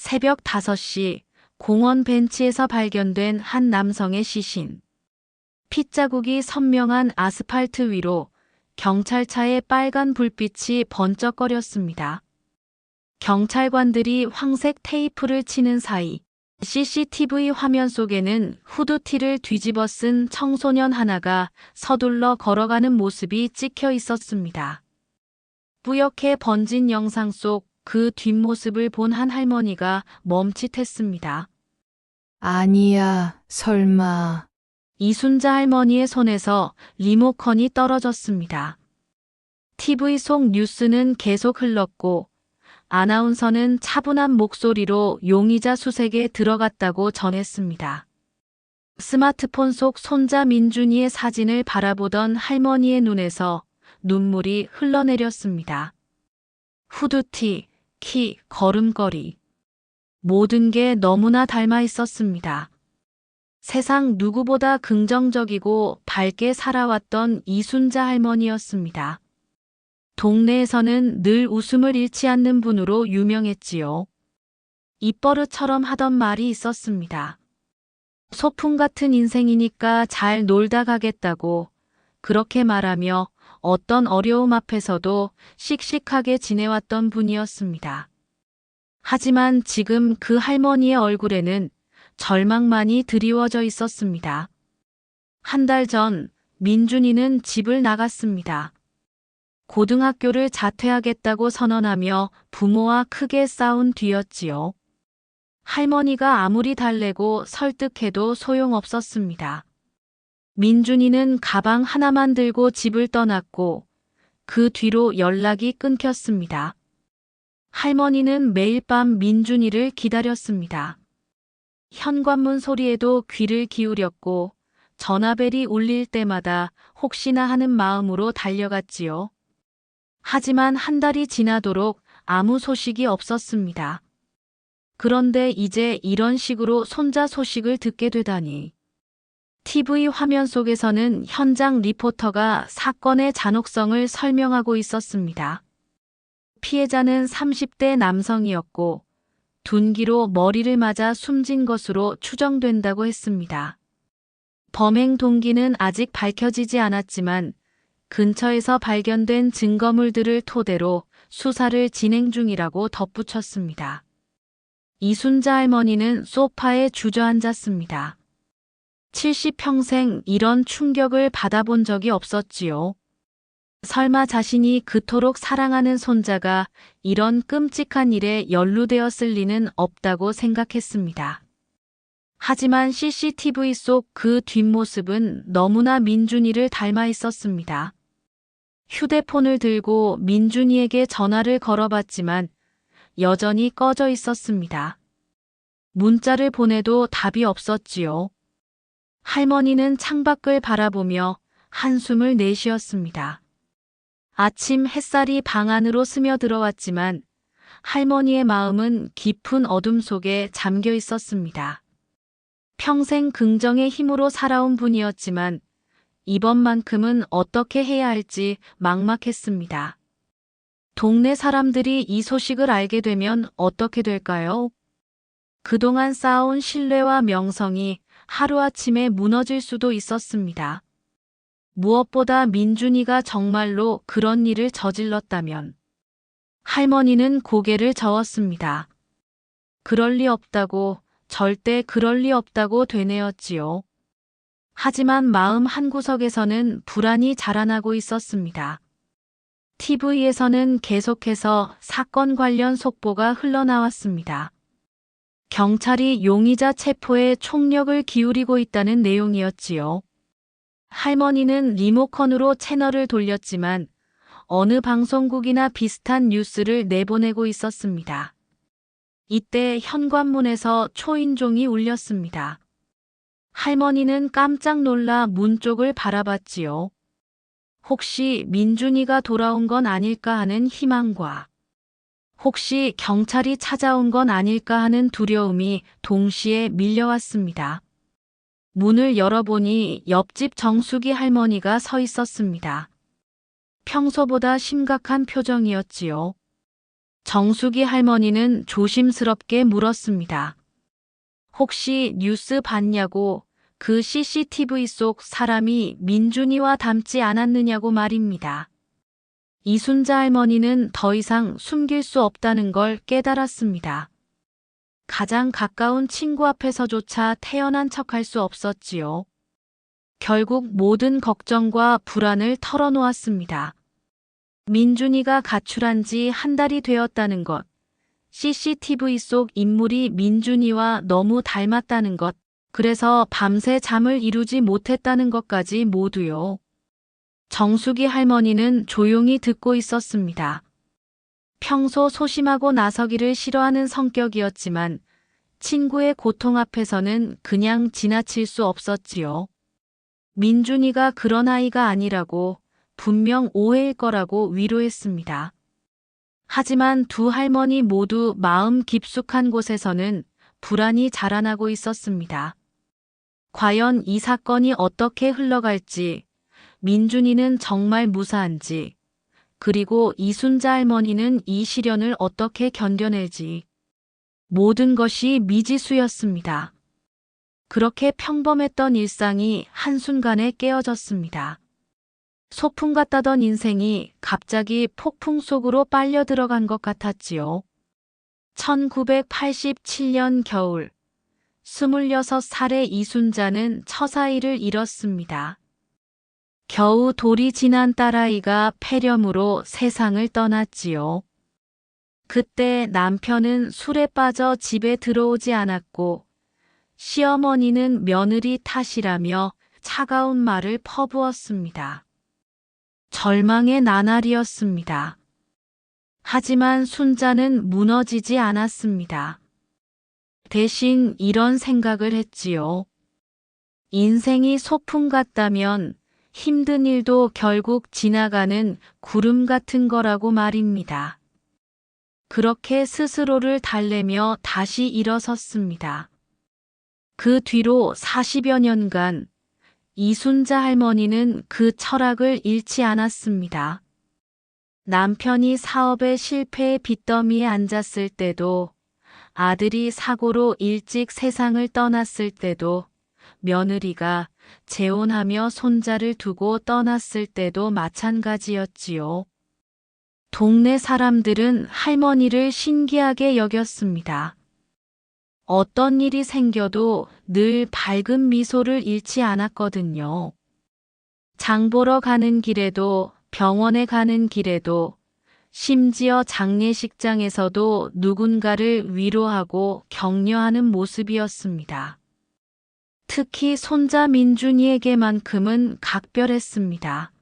새벽 5시 공원 벤치에서 발견된 한 남성의 시신. 핏자국이 선명한 아스팔트 위로 경찰차의 빨간 불빛이 번쩍거렸습니다. 경찰관들이 황색 테이프를 치는 사이 CCTV 화면 속에는 후드티를 뒤집어 쓴 청소년 하나가 서둘러 걸어가는 모습이 찍혀 있었습니다. 뿌옇게 번진 영상 속 그 뒷모습을 본 한 할머니가 멈칫했습니다. 아니야, 설마. 이순자 할머니의 손에서 리모컨이 떨어졌습니다. TV 속 뉴스는 계속 흘렀고 아나운서는 차분한 목소리로 용의자 수색에 들어갔다고 전했습니다. 스마트폰 속 손자 민준이의 사진을 바라보던 할머니의 눈에서 눈물이 흘러내렸습니다. 후드티, 키, 걸음걸이. 모든 게 너무나 닮아 있었습니다. 세상 누구보다 긍정적이고 밝게 살아왔던 이순자 할머니였습니다. 동네에서는 늘 웃음을 잃지 않는 분으로 유명했지요. 입버릇처럼 하던 말이 있었습니다. 소풍 같은 인생이니까 잘 놀다 가겠다고 그렇게 말하며 어떤 어려움 앞에서도 씩씩하게 지내왔던 분이었습니다. 하지만 지금 그 할머니의 얼굴에는 절망만이 드리워져 있었습니다. 한 달 전 민준이는 집을 나갔습니다. 고등학교를 자퇴하겠다고 선언하며 부모와 크게 싸운 뒤였지요. 할머니가 아무리 달래고 설득해도 소용없었습니다. 민준이는 가방 하나만 들고 집을 떠났고 그 뒤로 연락이 끊겼습니다. 할머니는 매일 밤 민준이를 기다렸습니다. 현관문 소리에도 귀를 기울였고 전화벨이 울릴 때마다 혹시나 하는 마음으로 달려갔지요. 하지만 한 달이 지나도록 아무 소식이 없었습니다. 그런데 이제 이런 식으로 손자 소식을 듣게 되다니. TV 화면 속에서는 현장 리포터가 사건의 잔혹성을 설명하고 있었습니다. 피해자는 30대 남성이었고 둔기로 머리를 맞아 숨진 것으로 추정된다고 했습니다. 범행 동기는 아직 밝혀지지 않았지만 근처에서 발견된 증거물들을 토대로 수사를 진행 중이라고 덧붙였습니다. 이순자 할머니는 소파에 주저앉았습니다. 70평생 이런 충격을 받아본 적이 없었지요. 설마 자신이 그토록 사랑하는 손자가 이런 끔찍한 일에 연루되었을 리는 없다고 생각했습니다. 하지만 CCTV 속 그 뒷모습은 너무나 민준이를 닮아 있었습니다. 휴대폰을 들고 민준이에게 전화를 걸어봤지만 여전히 꺼져 있었습니다. 문자를 보내도 답이 없었지요. 할머니는 창밖을 바라보며 한숨을 내쉬었습니다. 아침 햇살이 방 안으로 스며들어왔지만 할머니의 마음은 깊은 어둠 속에 잠겨 있었습니다. 평생 긍정의 힘으로 살아온 분이었지만 이번만큼은 어떻게 해야 할지 막막했습니다. 동네 사람들이 이 소식을 알게 되면 어떻게 될까요? 그동안 쌓아온 신뢰와 명성이 하루아침에 무너질 수도 있었습니다. 무엇보다 민준이가 정말로 그런 일을 저질렀다면 할머니는 고개를 저었습니다. 그럴 리 없다고, 절대 그럴 리 없다고 되뇌었지요. 하지만 마음 한구석에서는 불안이 자라나고 있었습니다. TV에서는 계속해서 사건 관련 속보가 흘러나왔습니다. 경찰이 용의자 체포에 총력을 기울이고 있다는 내용이었지요. 할머니는 리모컨으로 채널을 돌렸지만 어느 방송국이나 비슷한 뉴스를 내보내고 있었습니다. 이때 현관문에서 초인종이 울렸습니다. 할머니는 깜짝 놀라 문 쪽을 바라봤지요. 혹시 민준이가 돌아온 건 아닐까 하는 희망과 혹시 경찰이 찾아온 건 아닐까 하는 두려움이 동시에 밀려왔습니다. 문을 열어보니 옆집 정숙이 할머니가 서 있었습니다. 평소보다 심각한 표정이었지요. 정숙이 할머니는 조심스럽게 물었습니다. 혹시 뉴스 봤냐고, 그 CCTV 속 사람이 민준이와 닮지 않았느냐고 말입니다. 이순자 할머니는 더 이상 숨길 수 없다는 걸 깨달았습니다. 가장 가까운 친구 앞에서조차 태연한 척할 수 없었지요. 결국 모든 걱정과 불안을 털어놓았습니다. 민준이가 가출한 지 한 달이 되었다는 것, CCTV 속 인물이 민준이와 너무 닮았다는 것, 그래서 밤새 잠을 이루지 못했다는 것까지 모두요. 정숙이 할머니는 조용히 듣고 있었습니다. 평소 소심하고 나서기를 싫어하는 성격이었지만 친구의 고통 앞에서는 그냥 지나칠 수 없었지요. 민준이가 그런 아이가 아니라고, 분명 오해일 거라고 위로했습니다. 하지만 두 할머니 모두 마음 깊숙한 곳에서는 불안이 자라나고 있었습니다. 과연 이 사건이 어떻게 흘러갈지, 민준이는 정말 무사한지, 그리고 이순자 할머니는 이 시련을 어떻게 견뎌낼지, 모든 것이 미지수였습니다. 그렇게 평범했던 일상이 한순간에 깨어졌습니다. 소풍 같다던 인생이 갑자기 폭풍 속으로 빨려 들어간 것 같았지요. 1987년 겨울, 26살의 이순자는 처사이를 잃었습니다. 겨우 돌이 지난 딸아이가 폐렴으로 세상을 떠났지요. 그때 남편은 술에 빠져 집에 들어오지 않았고, 시어머니는 며느리 탓이라며 차가운 말을 퍼부었습니다. 절망의 나날이었습니다. 하지만 순자는 무너지지 않았습니다. 대신 이런 생각을 했지요. 인생이 소풍 같다면 힘든 일도 결국 지나가는 구름 같은 거라고 말입니다. 그렇게 스스로를 달래며 다시 일어섰습니다. 그 뒤로 40여 년간 이순자 할머니는 그 철학을 잃지 않았습니다. 남편이 사업의 실패의 빚더미에 앉았을 때도, 아들이 사고로 일찍 세상을 떠났을 때도, 며느리가 재혼하며 손자를 두고 떠났을 때도 마찬가지였지요. 동네 사람들은 할머니를 신기하게 여겼습니다. 어떤 일이 생겨도 늘 밝은 미소를 잃지 않았거든요. 장 보러 가는 길에도, 병원에 가는 길에도, 심지어 장례식장에서도 누군가를 위로하고 격려하는 모습이었습니다. 특히 손자 민준이에게만큼은 각별했습니다.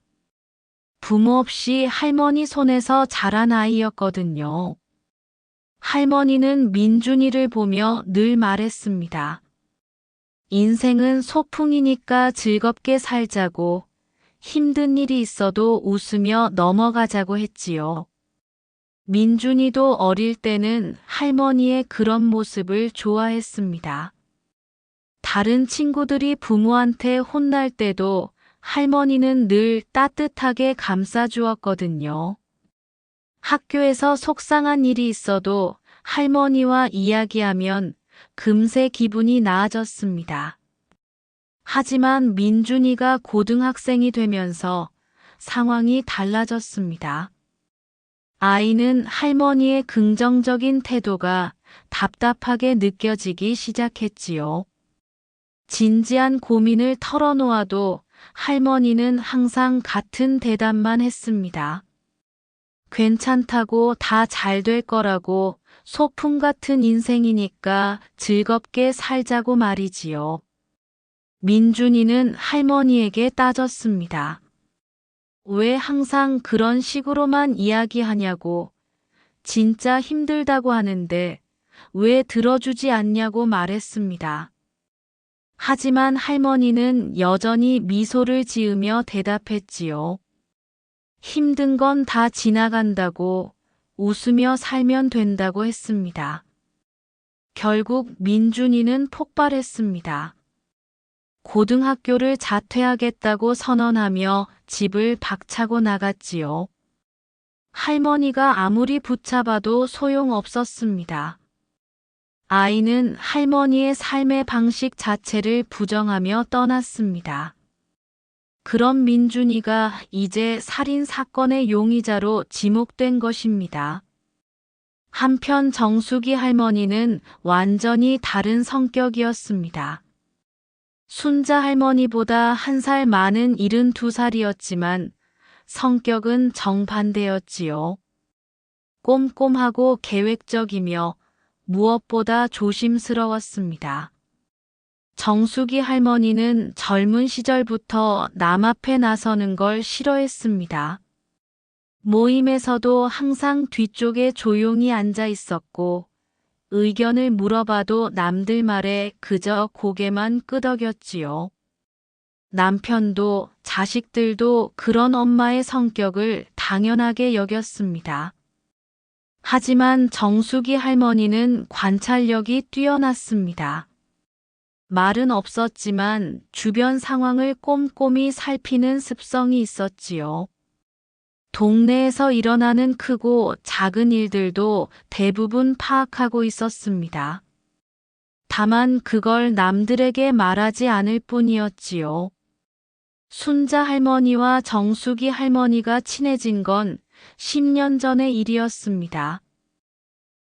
부모 없이 할머니 손에서 자란 아이였거든요. 할머니는 민준이를 보며 늘 말했습니다. 인생은 소풍이니까 즐겁게 살자고, 힘든 일이 있어도 웃으며 넘어가자고 했지요. 민준이도 어릴 때는 할머니의 그런 모습을 좋아했습니다. 다른 친구들이 부모한테 혼날 때도 할머니는 늘 따뜻하게 감싸주었거든요. 학교에서 속상한 일이 있어도 할머니와 이야기하면 금세 기분이 나아졌습니다. 하지만 민준이가 고등학생이 되면서 상황이 달라졌습니다. 아이는 할머니의 긍정적인 태도가 답답하게 느껴지기 시작했지요. 진지한 고민을 털어놓아도 할머니는 항상 같은 대답만 했습니다. 괜찮다고, 다 잘 될 거라고, 소풍 같은 인생이니까 즐겁게 살자고 말이지요. 민준이는 할머니에게 따졌습니다. 왜 항상 그런 식으로만 이야기하냐고, 진짜 힘들다고 하는데 왜 들어주지 않냐고 말했습니다. 하지만 할머니는 여전히 미소를 지으며 대답했지요. 힘든 건 다 지나간다고, 웃으며 살면 된다고 했습니다. 결국 민준이는 폭발했습니다. 고등학교를 자퇴하겠다고 선언하며 집을 박차고 나갔지요. 할머니가 아무리 붙잡아도 소용없었습니다. 아이는 할머니의 삶의 방식 자체를 부정하며 떠났습니다. 그런 민준이가 이제 살인 사건의 용의자로 지목된 것입니다. 한편 정숙이 할머니는 완전히 다른 성격이었습니다. 순자 할머니보다 1살 많은 72살이었지만 성격은 정반대였지요. 꼼꼼하고 계획적이며 무엇보다 조심스러웠습니다. 정숙이 할머니는 젊은 시절부터 남 앞에 나서는 걸 싫어했습니다. 모임에서도 항상 뒤쪽에 조용히 앉아 있었고 의견을 물어봐도 남들 말에 그저 고개만 끄덕였지요. 남편도 자식들도 그런 엄마의 성격을 당연하게 여겼습니다. 하지만 정숙이 할머니는 관찰력이 뛰어났습니다. 말은 없었지만 주변 상황을 꼼꼼히 살피는 습성이 있었지요. 동네에서 일어나는 크고 작은 일들도 대부분 파악하고 있었습니다. 다만 그걸 남들에게 말하지 않을 뿐이었지요. 순자 할머니와 정숙이 할머니가 친해진 건 10년 전의 일이었습니다.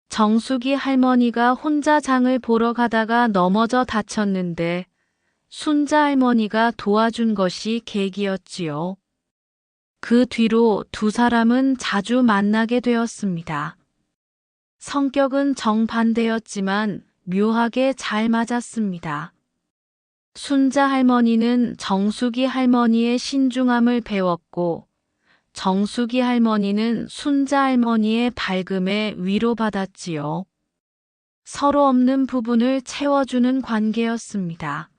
정숙이 할머니가 혼자 장을 보러 가다가 넘어져 다쳤는데 순자 할머니가 도와준 것이 계기였지요. 그 뒤로 두 사람은 자주 만나게 되었습니다. 성격은 정반대였지만 묘하게 잘 맞았습니다. 순자 할머니는 정숙이 할머니의 신중함을 배웠고 정숙이 할머니는 순자 할머니의 밝음에 위로받았지요. 서로 없는 부분을 채워주는 관계였습니다.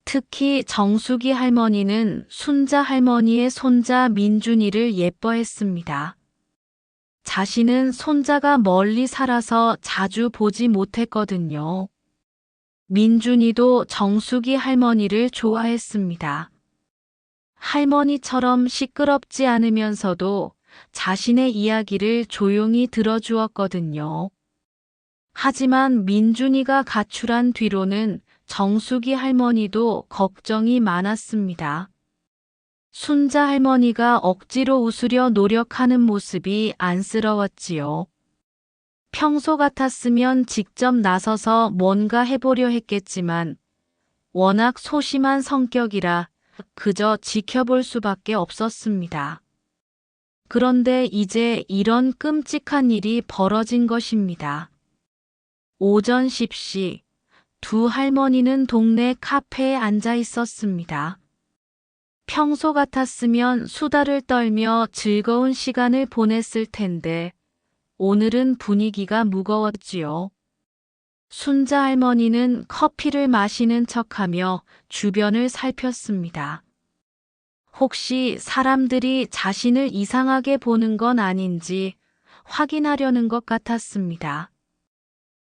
특히 정숙이 할머니는 순자 할머니의 손자 민준이를 예뻐했습니다. 자신은 손자가 멀리 살아서 자주 보지 못했거든요. 민준이도 정숙이 할머니를 좋아했습니다. 할머니처럼 시끄럽지 않으면서도 자신의 이야기를 조용히 들어주었거든요. 하지만 민준이가 가출한 뒤로는 정숙이 할머니도 걱정이 많았습니다. 순자 할머니가 억지로 웃으려 노력하는 모습이 안쓰러웠지요. 평소 같았으면 직접 나서서 뭔가 해보려 했겠지만 워낙 소심한 성격이라 그저 지켜볼 수밖에 없었습니다. 그런데 이제 이런 끔찍한 일이 벌어진 것입니다. 오전 10시 두 할머니는 동네 카페에 앉아 있었습니다. 평소 같았으면 수다를 떨며 즐거운 시간을 보냈을 텐데 오늘은 분위기가 무거웠지요. 순자 할머니는 커피를 마시는 척하며 주변을 살폈습니다. 혹시 사람들이 자신을 이상하게 보는 건 아닌지 확인하려는 것 같았습니다.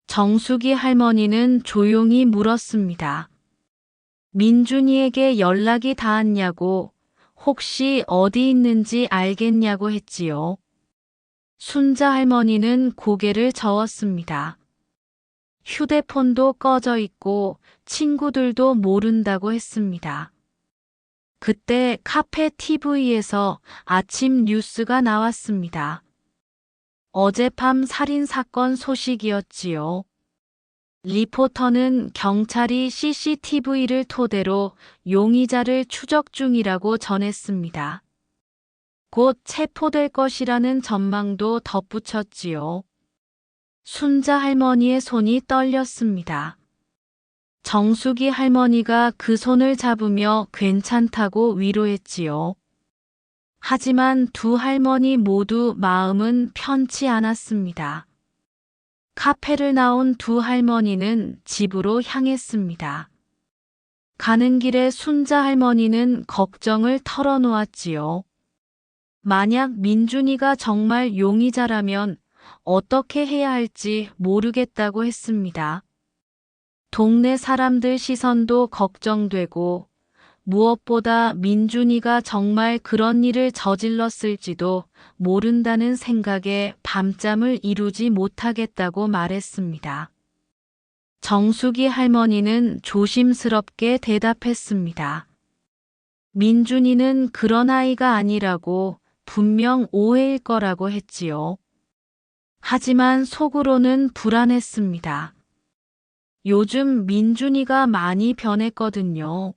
정숙이 할머니는 조용히 물었습니다. 민준이에게 연락이 닿았냐고, 혹시 어디 있는지 알겠냐고 했지요. 순자 할머니는 고개를 저었습니다. 휴대폰도 꺼져 있고 친구들도 모른다고 했습니다. 그때 카페 TV에서 아침 뉴스가 나왔습니다. 어젯밤 살인사건 소식이었지요. 리포터는 경찰이 CCTV를 토대로 용의자를 추적 중이라고 전했습니다. 곧 체포될 것이라는 전망도 덧붙였지요. 순자 할머니의 손이 떨렸습니다. 정숙이 할머니가 그 손을 잡으며 괜찮다고 위로했지요. 하지만 두 할머니 모두 마음은 편치 않았습니다. 카페를 나온 두 할머니는 집으로 향했습니다. 가는 길에 순자 할머니는 걱정을 털어놓았지요. 만약 민준이가 정말 용의자라면 어떻게 해야 할지 모르겠다고 했습니다. 동네 사람들 시선도 걱정되고 무엇보다 민준이가 정말 그런 일을 저질렀을지도 모른다는 생각에 밤잠을 이루지 못하겠다고 말했습니다. 정숙이 할머니는 조심스럽게 대답했습니다. 민준이는 그런 아이가 아니라고 분명 오해일 거라고 했지요. 하지만 속으로는 불안했습니다. 요즘 민준이가 많이 변했거든요.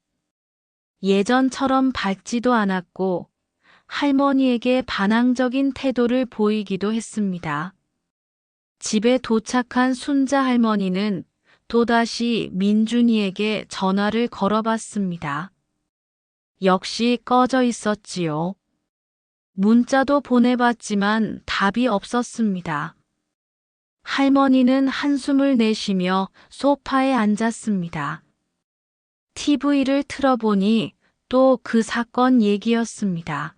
예전처럼 밝지도 않았고 할머니에게 반항적인 태도를 보이기도 했습니다. 집에 도착한 순자 할머니는 또다시 민준이에게 전화를 걸어봤습니다. 역시 꺼져 있었지요. 문자도 보내봤지만 답이 없었습니다. 할머니는 한숨을 내쉬며 소파에 앉았습니다. TV를 틀어보니 또 그 사건 얘기였습니다.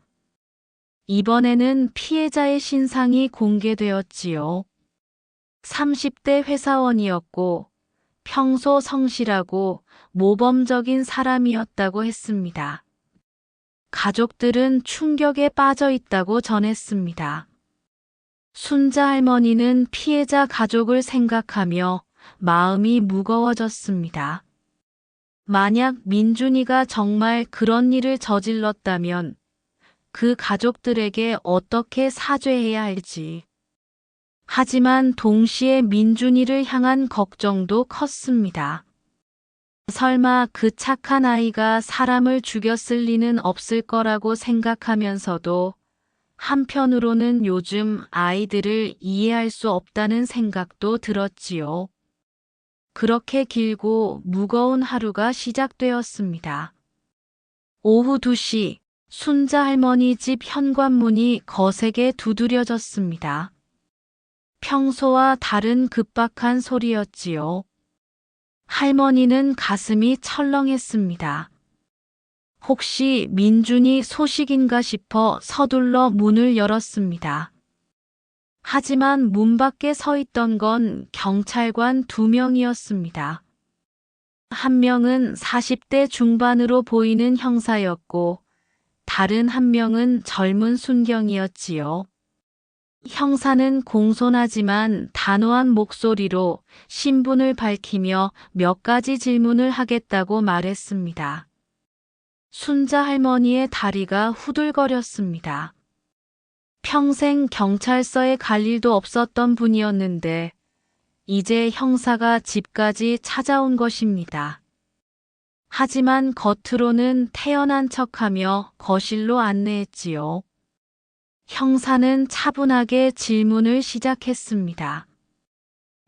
이번에는 피해자의 신상이 공개되었지요. 30대 회사원이었고 평소 성실하고 모범적인 사람이었다고 했습니다. 가족들은 충격에 빠져 있다고 전했습니다. 순자 할머니는 피해자 가족을 생각하며 마음이 무거워졌습니다. 만약 민준이가 정말 그런 일을 저질렀다면 그 가족들에게 어떻게 사죄해야 할지. 하지만 동시에 민준이를 향한 걱정도 컸습니다. 설마 그 착한 아이가 사람을 죽였을 리는 없을 거라고 생각하면서도 한편으로는 요즘 아이들을 이해할 수 없다는 생각도 들었지요. 그렇게 길고 무거운 하루가 시작되었습니다. 오후 2시 순자 할머니 집 현관문이 거세게 두드려졌습니다. 평소와 다른 급박한 소리였지요. 할머니는 가슴이 철렁했습니다. 혹시 민준이 소식인가 싶어 서둘러 문을 열었습니다. 하지만 문 밖에 서 있던 건 경찰관 2명이었습니다. 한 명은 40대 중반으로 보이는 형사였고 다른 한 명은 젊은 순경이었지요. 형사는 공손하지만 단호한 목소리로 신분을 밝히며 몇 가지 질문을 하겠다고 말했습니다. 순자 할머니의 다리가 후들거렸습니다. 평생 경찰서에 갈 일도 없었던 분이었는데 이제 형사가 집까지 찾아온 것입니다. 하지만 겉으로는 태연한 척하며 거실로 안내했지요. 형사는 차분하게 질문을 시작했습니다.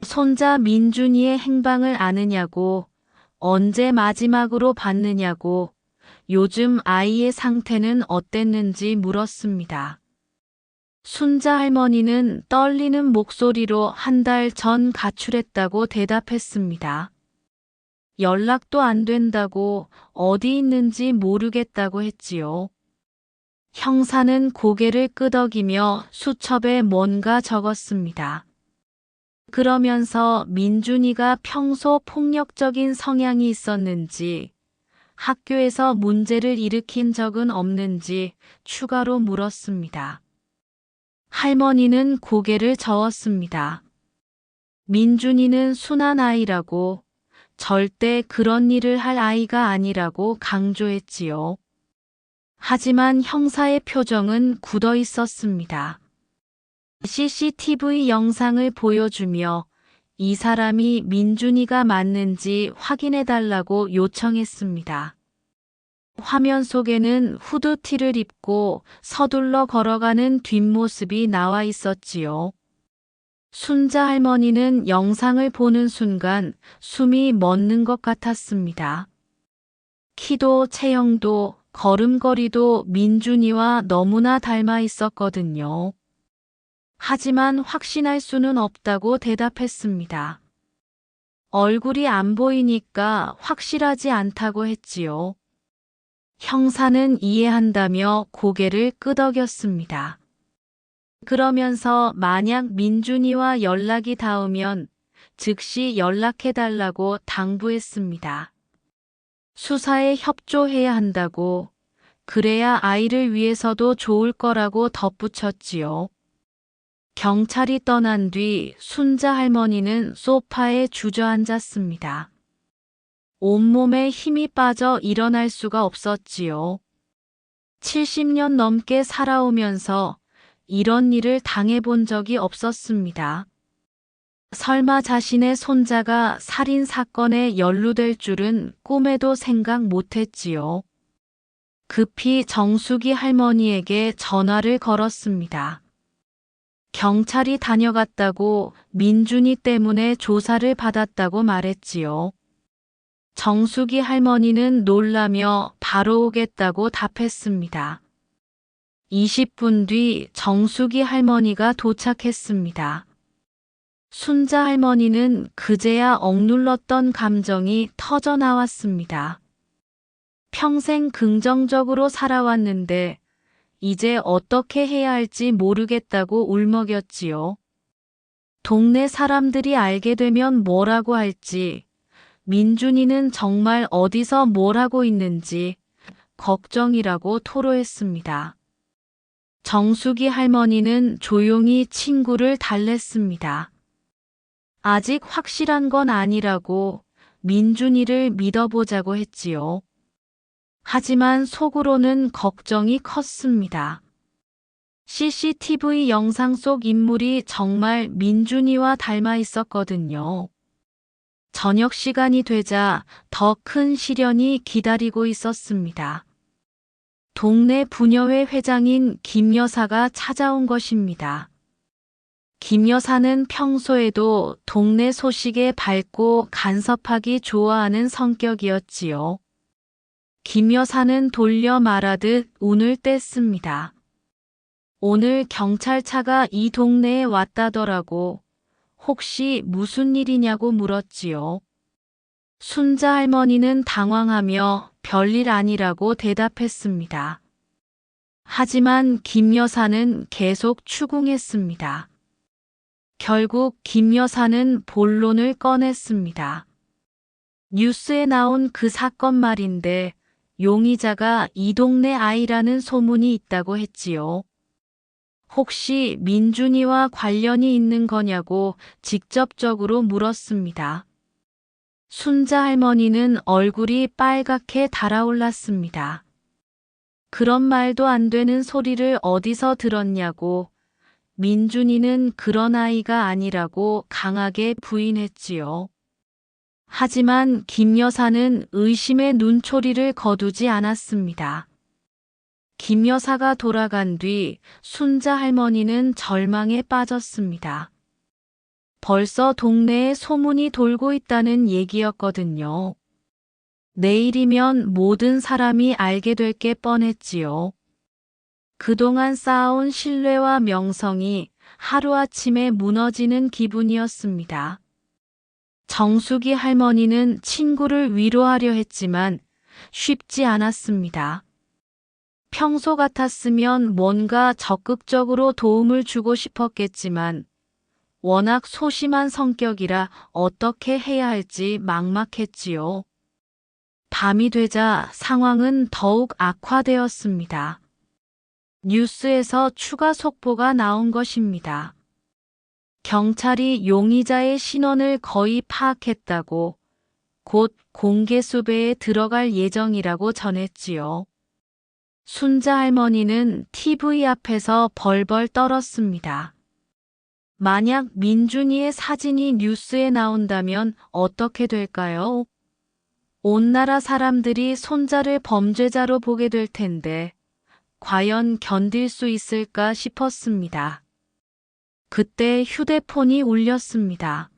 손자 민준이의 행방을 아느냐고, 언제 마지막으로 봤느냐고, 요즘 아이의 상태는 어땠는지 물었습니다. 순자 할머니는 떨리는 목소리로 1달 전 가출했다고 대답했습니다. 연락도 안 된다고, 어디 있는지 모르겠다고 했지요. 형사는 고개를 끄덕이며 수첩에 뭔가 적었습니다. 그러면서 민준이가 평소 폭력적인 성향이 있었는지, 학교에서 문제를 일으킨 적은 없는지 추가로 물었습니다. 할머니는 고개를 저었습니다. 민준이는 순한 아이라고, 절대 그런 일을 할 아이가 아니라고 강조했지요. 하지만 형사의 표정은 굳어 있었습니다. CCTV 영상을 보여주며 이 사람이 민준이가 맞는지 확인해달라고 요청했습니다. 화면 속에는 후드티를 입고 서둘러 걸어가는 뒷모습이 나와 있었지요. 순자 할머니는 영상을 보는 순간 숨이 멎는 것 같았습니다. 키도 체형도 걸음걸이도 민준이와 너무나 닮아 있었거든요. 하지만 확신할 수는 없다고 대답했습니다. 얼굴이 안 보이니까 확실하지 않다고 했지요. 형사는 이해한다며 고개를 끄덕였습니다. 그러면서 만약 민준이와 연락이 닿으면 즉시 연락해달라고 당부했습니다. 수사에 협조해야 한다고, 그래야 아이를 위해서도 좋을 거라고 덧붙였지요. 경찰이 떠난 뒤 순자 할머니는 소파에 주저앉았습니다. 온몸에 힘이 빠져 일어날 수가 없었지요. 70년 넘게 살아오면서 이런 일을 당해본 적이 없었습니다. 설마 자신의 손자가 살인 사건에 연루될 줄은 꿈에도 생각 못했지요. 급히 정숙이 할머니에게 전화를 걸었습니다. 경찰이 다녀갔다고 민준이 때문에 조사를 받았다고 말했지요. 정숙이 할머니는 놀라며 바로 오겠다고 답했습니다. 20분 뒤 정숙이 할머니가 도착했습니다. 순자 할머니는 그제야 억눌렀던 감정이 터져 나왔습니다. 평생 긍정적으로 살아왔는데 이제 어떻게 해야 할지 모르겠다고 울먹였지요. 동네 사람들이 알게 되면 뭐라고 할지, 민준이는 정말 어디서 뭘 하고 있는지 걱정이라고 토로했습니다. 정숙이 할머니는 조용히 친구를 달랬습니다. 아직 확실한 건 아니라고 민준이를 믿어보자고 했지요. 하지만 속으로는 걱정이 컸습니다. CCTV 영상 속 인물이 정말 민준이와 닮아 있었거든요. 저녁 시간이 되자 더 큰 시련이 기다리고 있었습니다. 동네 부녀회 회장인 김 여사가 찾아온 것입니다. 김 여사는 평소에도 동네 소식에 밝고 간섭하기 좋아하는 성격이었지요. 김 여사는 돌려 말하듯 운을 뗐습니다. 오늘 경찰차가 이 동네에 왔다더라고. 혹시 무슨 일이냐고 물었지요. 순자 할머니는 당황하며 별일 아니라고 대답했습니다. 하지만 김 여사는 계속 추궁했습니다. 결국 김 여사는 본론을 꺼냈습니다. 뉴스에 나온 그 사건 말인데 용의자가 이 동네 아이라는 소문이 있다고 했지요. 혹시 민준이와 관련이 있는 거냐고 직접적으로 물었습니다. 순자 할머니는 얼굴이 빨갛게 달아올랐습니다. 그런 말도 안 되는 소리를 어디서 들었냐고, 민준이는 그런 아이가 아니라고 강하게 부인했지요. 하지만 김 여사는 의심의 눈초리를 거두지 않았습니다. 김 여사가 돌아간 뒤 순자 할머니는 절망에 빠졌습니다. 벌써 동네에 소문이 돌고 있다는 얘기였거든요. 내일이면 모든 사람이 알게 될 게 뻔했지요. 그동안 쌓아온 신뢰와 명성이 하루아침에 무너지는 기분이었습니다. 정숙이 할머니는 친구를 위로하려 했지만 쉽지 않았습니다. 평소 같았으면 뭔가 적극적으로 도움을 주고 싶었겠지만 워낙 소심한 성격이라 어떻게 해야 할지 막막했지요. 밤이 되자 상황은 더욱 악화되었습니다. 뉴스에서 추가 속보가 나온 것입니다. 경찰이 용의자의 신원을 거의 파악했다고, 곧 공개 수배에 들어갈 예정이라고 전했지요. 순자 할머니는 TV 앞에서 벌벌 떨었습니다. 만약 민준이의 사진이 뉴스에 나온다면 어떻게 될까요? 온 나라 사람들이 손자를 범죄자로 보게 될 텐데 과연 견딜 수 있을까 싶었습니다. 그때 휴대폰이 울렸습니다.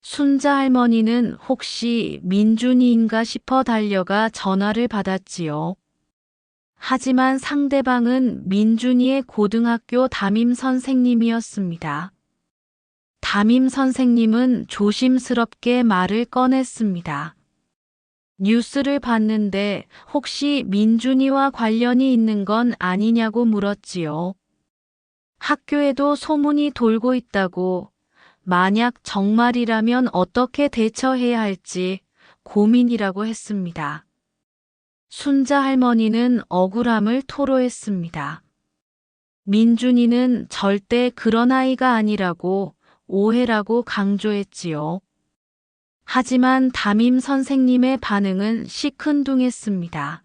순자 할머니는 혹시 민준이인가 싶어 달려가 전화를 받았지요. 하지만 상대방은 민준이의 고등학교 담임 선생님이었습니다. 담임 선생님은 조심스럽게 말을 꺼냈습니다. 뉴스를 봤는데 혹시 민준이와 관련이 있는 건 아니냐고 물었지요. 학교에도 소문이 돌고 있다고, 만약 정말이라면 어떻게 대처해야 할지 고민이라고 했습니다. 순자 할머니는 억울함을 토로했습니다. 민준이는 절대 그런 아이가 아니라고 오해라고 강조했지요. 하지만 담임 선생님의 반응은 시큰둥했습니다.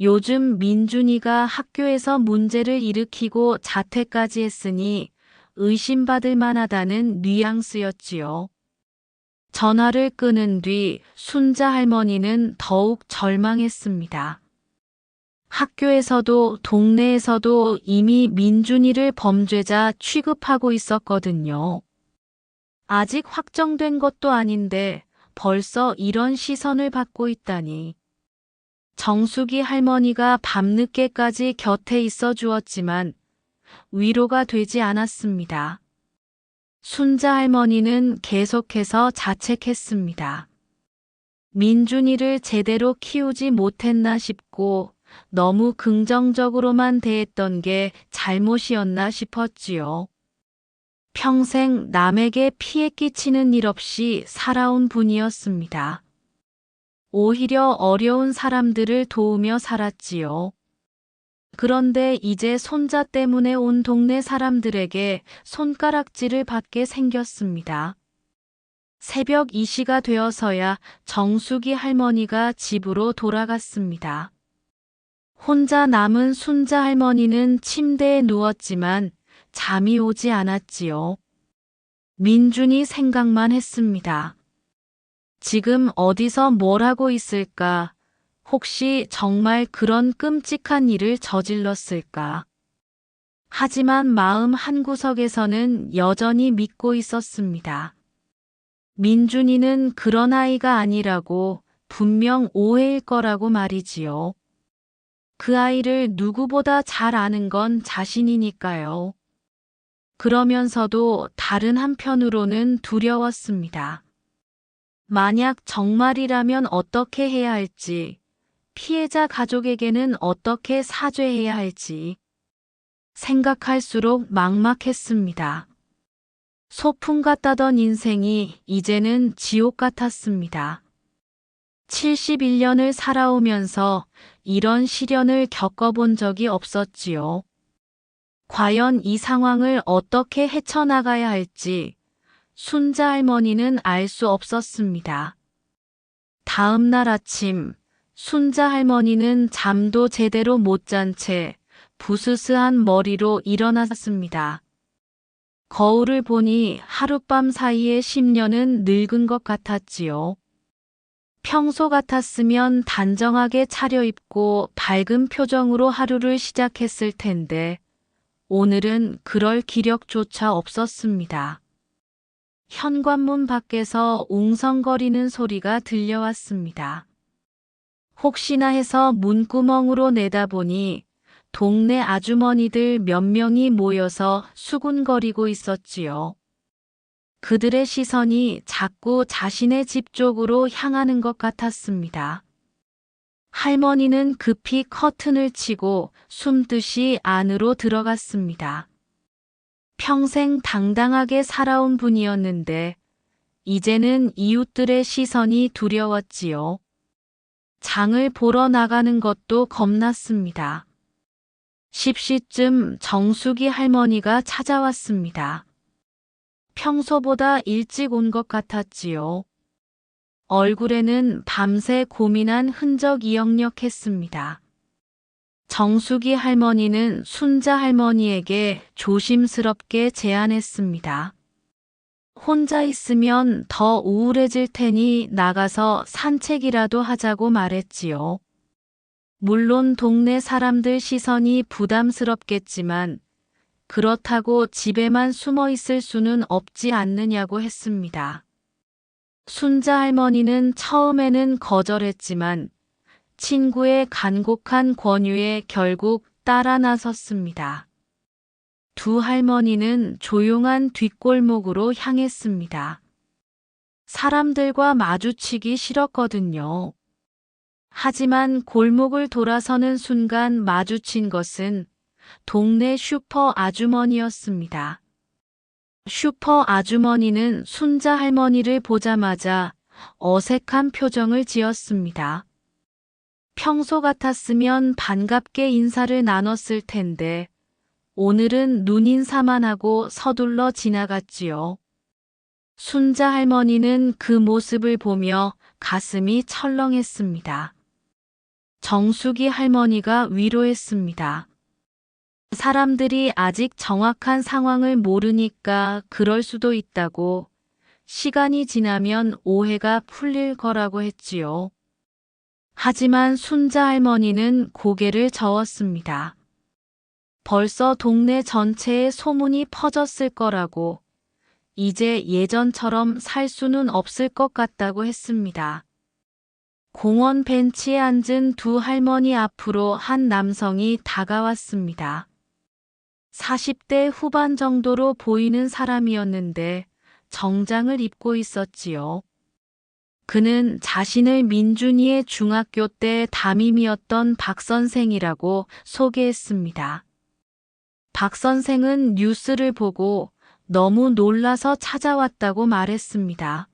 요즘 민준이가 학교에서 문제를 일으키고 자퇴까지 했으니 의심받을 만하다는 뉘앙스였지요. 전화를 끊은 뒤 순자 할머니는 더욱 절망했습니다. 학교에서도 동네에서도 이미 민준이를 범죄자 취급하고 있었거든요. 아직 확정된 것도 아닌데 벌써 이런 시선을 받고 있다니. 정숙이 할머니가 밤늦게까지 곁에 있어 주었지만 위로가 되지 않았습니다. 순자 할머니는 계속해서 자책했습니다. 민준이를 제대로 키우지 못했나 싶고 너무 긍정적으로만 대했던 게 잘못이었나 싶었지요. 평생 남에게 피해 끼치는 일 없이 살아온 분이었습니다. 오히려 어려운 사람들을 도우며 살았지요. 그런데 이제 손자 때문에 온 동네 사람들에게 손가락질을 받게 생겼습니다. 새벽 2시가 되어서야 정숙이 할머니가 집으로 돌아갔습니다. 혼자 남은 순자 할머니는 침대에 누웠지만 잠이 오지 않았지요. 민준이 생각만 했습니다. 지금 어디서 뭘 하고 있을까? 혹시 정말 그런 끔찍한 일을 저질렀을까? 하지만 마음 한구석에서는 여전히 믿고 있었습니다. 민준이는 그런 아이가 아니라고, 분명 오해일 거라고 말이지요. 그 아이를 누구보다 잘 아는 건 자신이니까요. 그러면서도 다른 한편으로는 두려웠습니다. 만약 정말이라면 어떻게 해야 할지, 피해자 가족에게는 어떻게 사죄해야 할지 생각할수록 막막했습니다. 소풍 같다던 인생이 이제는 지옥 같았습니다. 71년을 살아오면서 이런 시련을 겪어본 적이 없었지요. 과연 이 상황을 어떻게 헤쳐나가야 할지 순자 할머니는 알 수 없었습니다. 다음 날 아침, 순자 할머니는 잠도 제대로 못 잔 채 부스스한 머리로 일어났습니다. 거울을 보니 하룻밤 사이에 10년은 늙은 것 같았지요. 평소 같았으면 단정하게 차려입고 밝은 표정으로 하루를 시작했을 텐데 오늘은 그럴 기력조차 없었습니다. 현관문 밖에서 웅성거리는 소리가 들려왔습니다. 혹시나 해서 문구멍으로 내다보니 동네 아주머니들 몇 명이 모여서 수군거리고 있었지요. 그들의 시선이 자꾸 자신의 집 쪽으로 향하는 것 같았습니다. 할머니는 급히 커튼을 치고 숨듯이 안으로 들어갔습니다. 평생 당당하게 살아온 분이었는데 이제는 이웃들의 시선이 두려웠지요. 장을 보러 나가는 것도 겁났습니다. 10시쯤 정숙이 할머니가 찾아왔습니다. 평소보다 일찍 온 것 같았지요. 얼굴에는 밤새 고민한 흔적이 역력했습니다. 정숙이 할머니는 순자 할머니에게 조심스럽게 제안했습니다. 혼자 있으면 더 우울해질 테니 나가서 산책이라도 하자고 말했지요. 물론 동네 사람들 시선이 부담스럽겠지만 그렇다고 집에만 숨어 있을 수는 없지 않느냐고 했습니다. 순자 할머니는 처음에는 거절했지만 친구의 간곡한 권유에 결국 따라 나섰습니다. 두 할머니는 조용한 뒷골목으로 향했습니다. 사람들과 마주치기 싫었거든요. 하지만 골목을 돌아서는 순간 마주친 것은 동네 슈퍼 아주머니였습니다. 슈퍼 아주머니는 순자 할머니를 보자마자 어색한 표정을 지었습니다. 평소 같았으면 반갑게 인사를 나눴을 텐데 오늘은 눈인사만 하고 서둘러 지나갔지요. 순자 할머니는 그 모습을 보며 가슴이 철렁했습니다. 정숙이 할머니가 위로했습니다. 사람들이 아직 정확한 상황을 모르니까 그럴 수도 있다고, 시간이 지나면 오해가 풀릴 거라고 했지요. 하지만 순자 할머니는 고개를 저었습니다. 벌써 동네 전체에 소문이 퍼졌을 거라고, 이제 예전처럼 살 수는 없을 것 같다고 했습니다. 공원 벤치에 앉은 두 할머니 앞으로 한 남성이 다가왔습니다. 40대 후반 정도로 보이는 사람이었는데 정장을 입고 있었지요. 그는 자신을 민준이의 중학교 때 담임이었던 박 선생이라고 소개했습니다. 박 선생은 뉴스를 보고 너무 놀라서 찾아왔다고 말했습니다.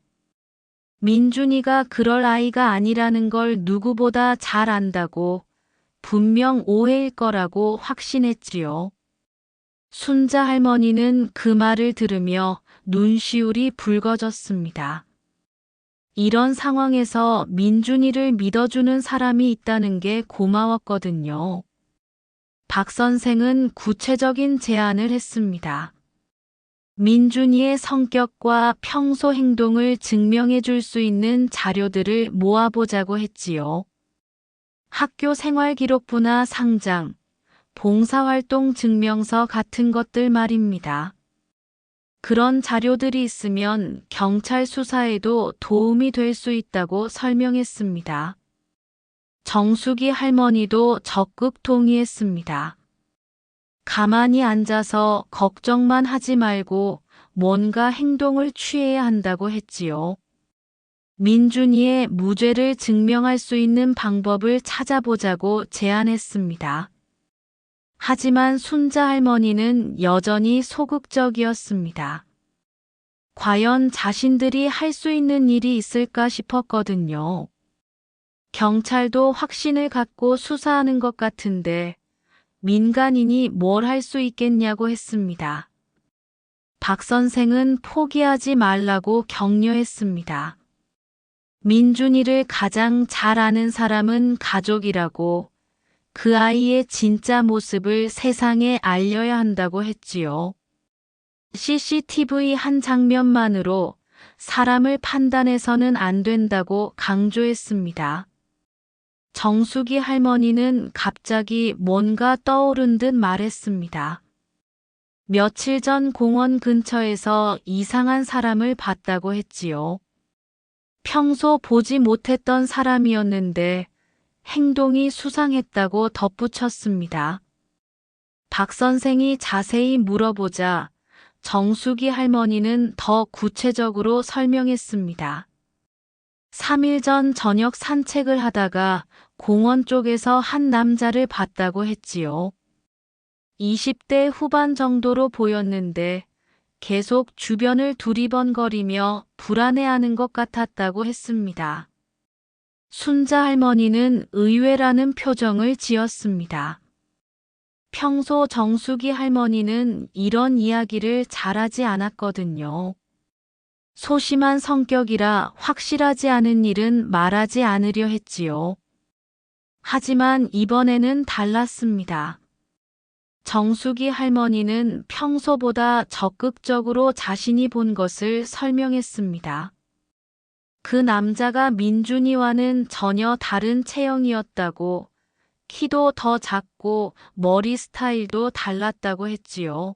민준이가 그럴 아이가 아니라는 걸 누구보다 잘 안다고, 분명 오해일 거라고 확신했지요. 순자 할머니는 그 말을 들으며 눈시울이 붉어졌습니다. 이런 상황에서 민준이를 믿어주는 사람이 있다는 게 고마웠거든요. 박 선생은 구체적인 제안을 했습니다. 민준이의 성격과 평소 행동을 증명해 줄 수 있는 자료들을 모아보자고 했지요. 학교 생활기록부나 상장, 봉사활동 증명서 같은 것들 말입니다. 그런 자료들이 있으면 경찰 수사에도 도움이 될 수 있다고 설명했습니다. 정숙이 할머니도 적극 동의했습니다. 가만히 앉아서 걱정만 하지 말고 뭔가 행동을 취해야 한다고 했지요. 민준이의 무죄를 증명할 수 있는 방법을 찾아보자고 제안했습니다. 하지만 순자 할머니는 여전히 소극적이었습니다. 과연 자신들이 할 수 있는 일이 있을까 싶었거든요. 경찰도 확신을 갖고 수사하는 것 같은데 민간인이 뭘 할 수 있겠냐고 했습니다. 박 선생은 포기하지 말라고 격려했습니다. 민준이를 가장 잘 아는 사람은 가족이라고, 그 아이의 진짜 모습을 세상에 알려야 한다고 했지요. CCTV 한 장면만으로 사람을 판단해서는 안 된다고 강조했습니다. 정숙이 할머니는 갑자기 뭔가 떠오른 듯 말했습니다. 며칠 전 공원 근처에서 이상한 사람을 봤다고 했지요. 평소 보지 못했던 사람이었는데 행동이 수상했다고 덧붙였습니다. 박 선생이 자세히 물어보자 정숙이 할머니는 더 구체적으로 설명했습니다. 3일 전 저녁 산책을 하다가 공원 쪽에서 한 남자를 봤다고 했지요. 20대 후반 정도로 보였는데 계속 주변을 두리번거리며 불안해하는 것 같았다고 했습니다. 순자 할머니는 의외라는 표정을 지었습니다. 평소 정숙이 할머니는 이런 이야기를 잘하지 않았거든요. 소심한 성격이라 확실하지 않은 일은 말하지 않으려 했지요. 하지만 이번에는 달랐습니다. 정숙이 할머니는 평소보다 적극적으로 자신이 본 것을 설명했습니다. 그 남자가 민준이와는 전혀 다른 체형이었다고, 키도 더 작고 머리 스타일도 달랐다고 했지요.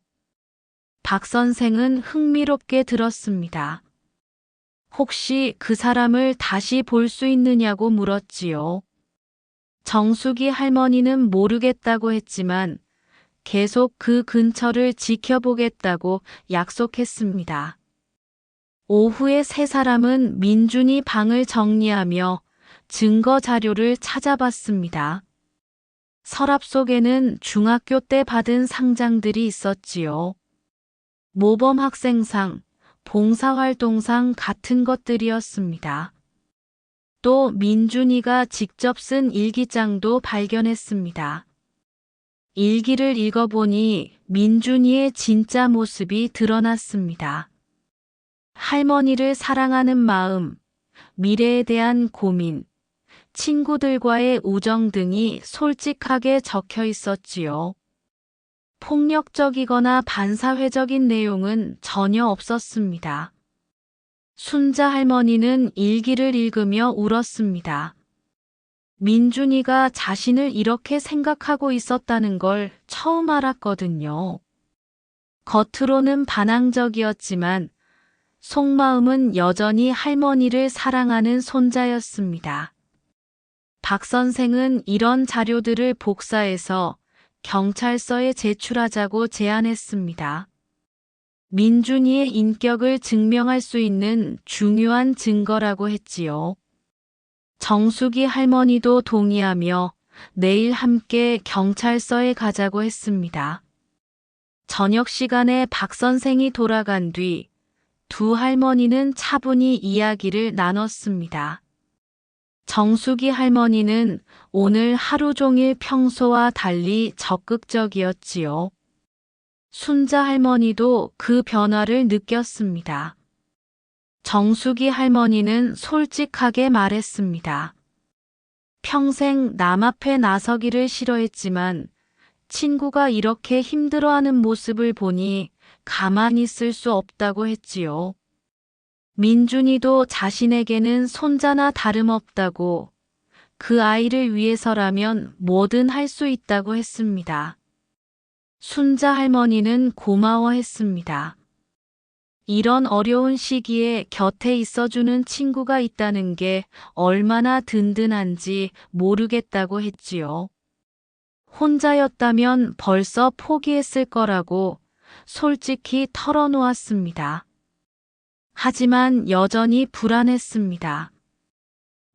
박 선생은 흥미롭게 들었습니다. 혹시 그 사람을 다시 볼 수 있느냐고 물었지요. 정숙이 할머니는 모르겠다고 했지만 계속 그 근처를 지켜보겠다고 약속했습니다. 오후에 세 사람은 민준이 방을 정리하며 증거 자료를 찾아봤습니다. 서랍 속에는 중학교 때 받은 상장들이 있었지요. 모범 학생상, 봉사활동상 같은 것들이었습니다. 또 민준이가 직접 쓴 일기장도 발견했습니다. 일기를 읽어보니 민준이의 진짜 모습이 드러났습니다. 할머니를 사랑하는 마음, 미래에 대한 고민, 친구들과의 우정 등이 솔직하게 적혀 있었지요. 폭력적이거나 반사회적인 내용은 전혀 없었습니다. 순자 할머니는 일기를 읽으며 울었습니다. 민준이가 자신을 이렇게 생각하고 있었다는 걸 처음 알았거든요. 겉으로는 반항적이었지만 속마음은 여전히 할머니를 사랑하는 손자였습니다. 박 선생은 이런 자료들을 복사해서 경찰서에 제출하자고 제안했습니다. 민준이의 인격을 증명할 수 있는 중요한 증거라고 했지요. 정숙이 할머니도 동의하며 내일 함께 경찰서에 가자고 했습니다. 저녁 시간에 박 선생이 돌아간 뒤 두 할머니는 차분히 이야기를 나눴습니다. 정숙이 할머니는 오늘 하루 종일 평소와 달리 적극적이었지요. 순자 할머니도 그 변화를 느꼈습니다. 정숙이 할머니는 솔직하게 말했습니다. 평생 남 앞에 나서기를 싫어했지만 친구가 이렇게 힘들어하는 모습을 보니 가만히 있을 수 없다고 했지요. 민준이도 자신에게는 손자나 다름없다고, 그 아이를 위해서라면 뭐든 할 수 있다고 했습니다. 순자 할머니는 고마워했습니다. 이런 어려운 시기에 곁에 있어주는 친구가 있다는 게 얼마나 든든한지 모르겠다고 했지요. 혼자였다면 벌써 포기했을 거라고 솔직히 털어놓았습니다. 하지만 여전히 불안했습니다.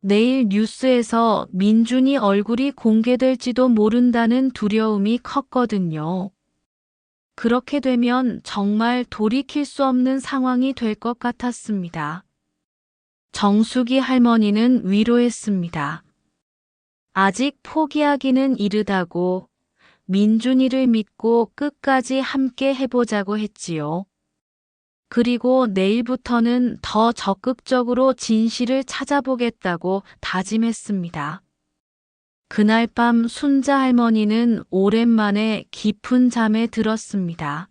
내일 뉴스에서 민준이 얼굴이 공개될지도 모른다는 두려움이 컸거든요. 그렇게 되면 정말 돌이킬 수 없는 상황이 될 것 같았습니다. 정숙이 할머니는 위로했습니다. 아직 포기하기는 이르다고, 민준이를 믿고 끝까지 함께 해보자고 했지요. 그리고 내일부터는 더 적극적으로 진실을 찾아보겠다고 다짐했습니다. 그날 밤 순자 할머니는 오랜만에 깊은 잠에 들었습니다.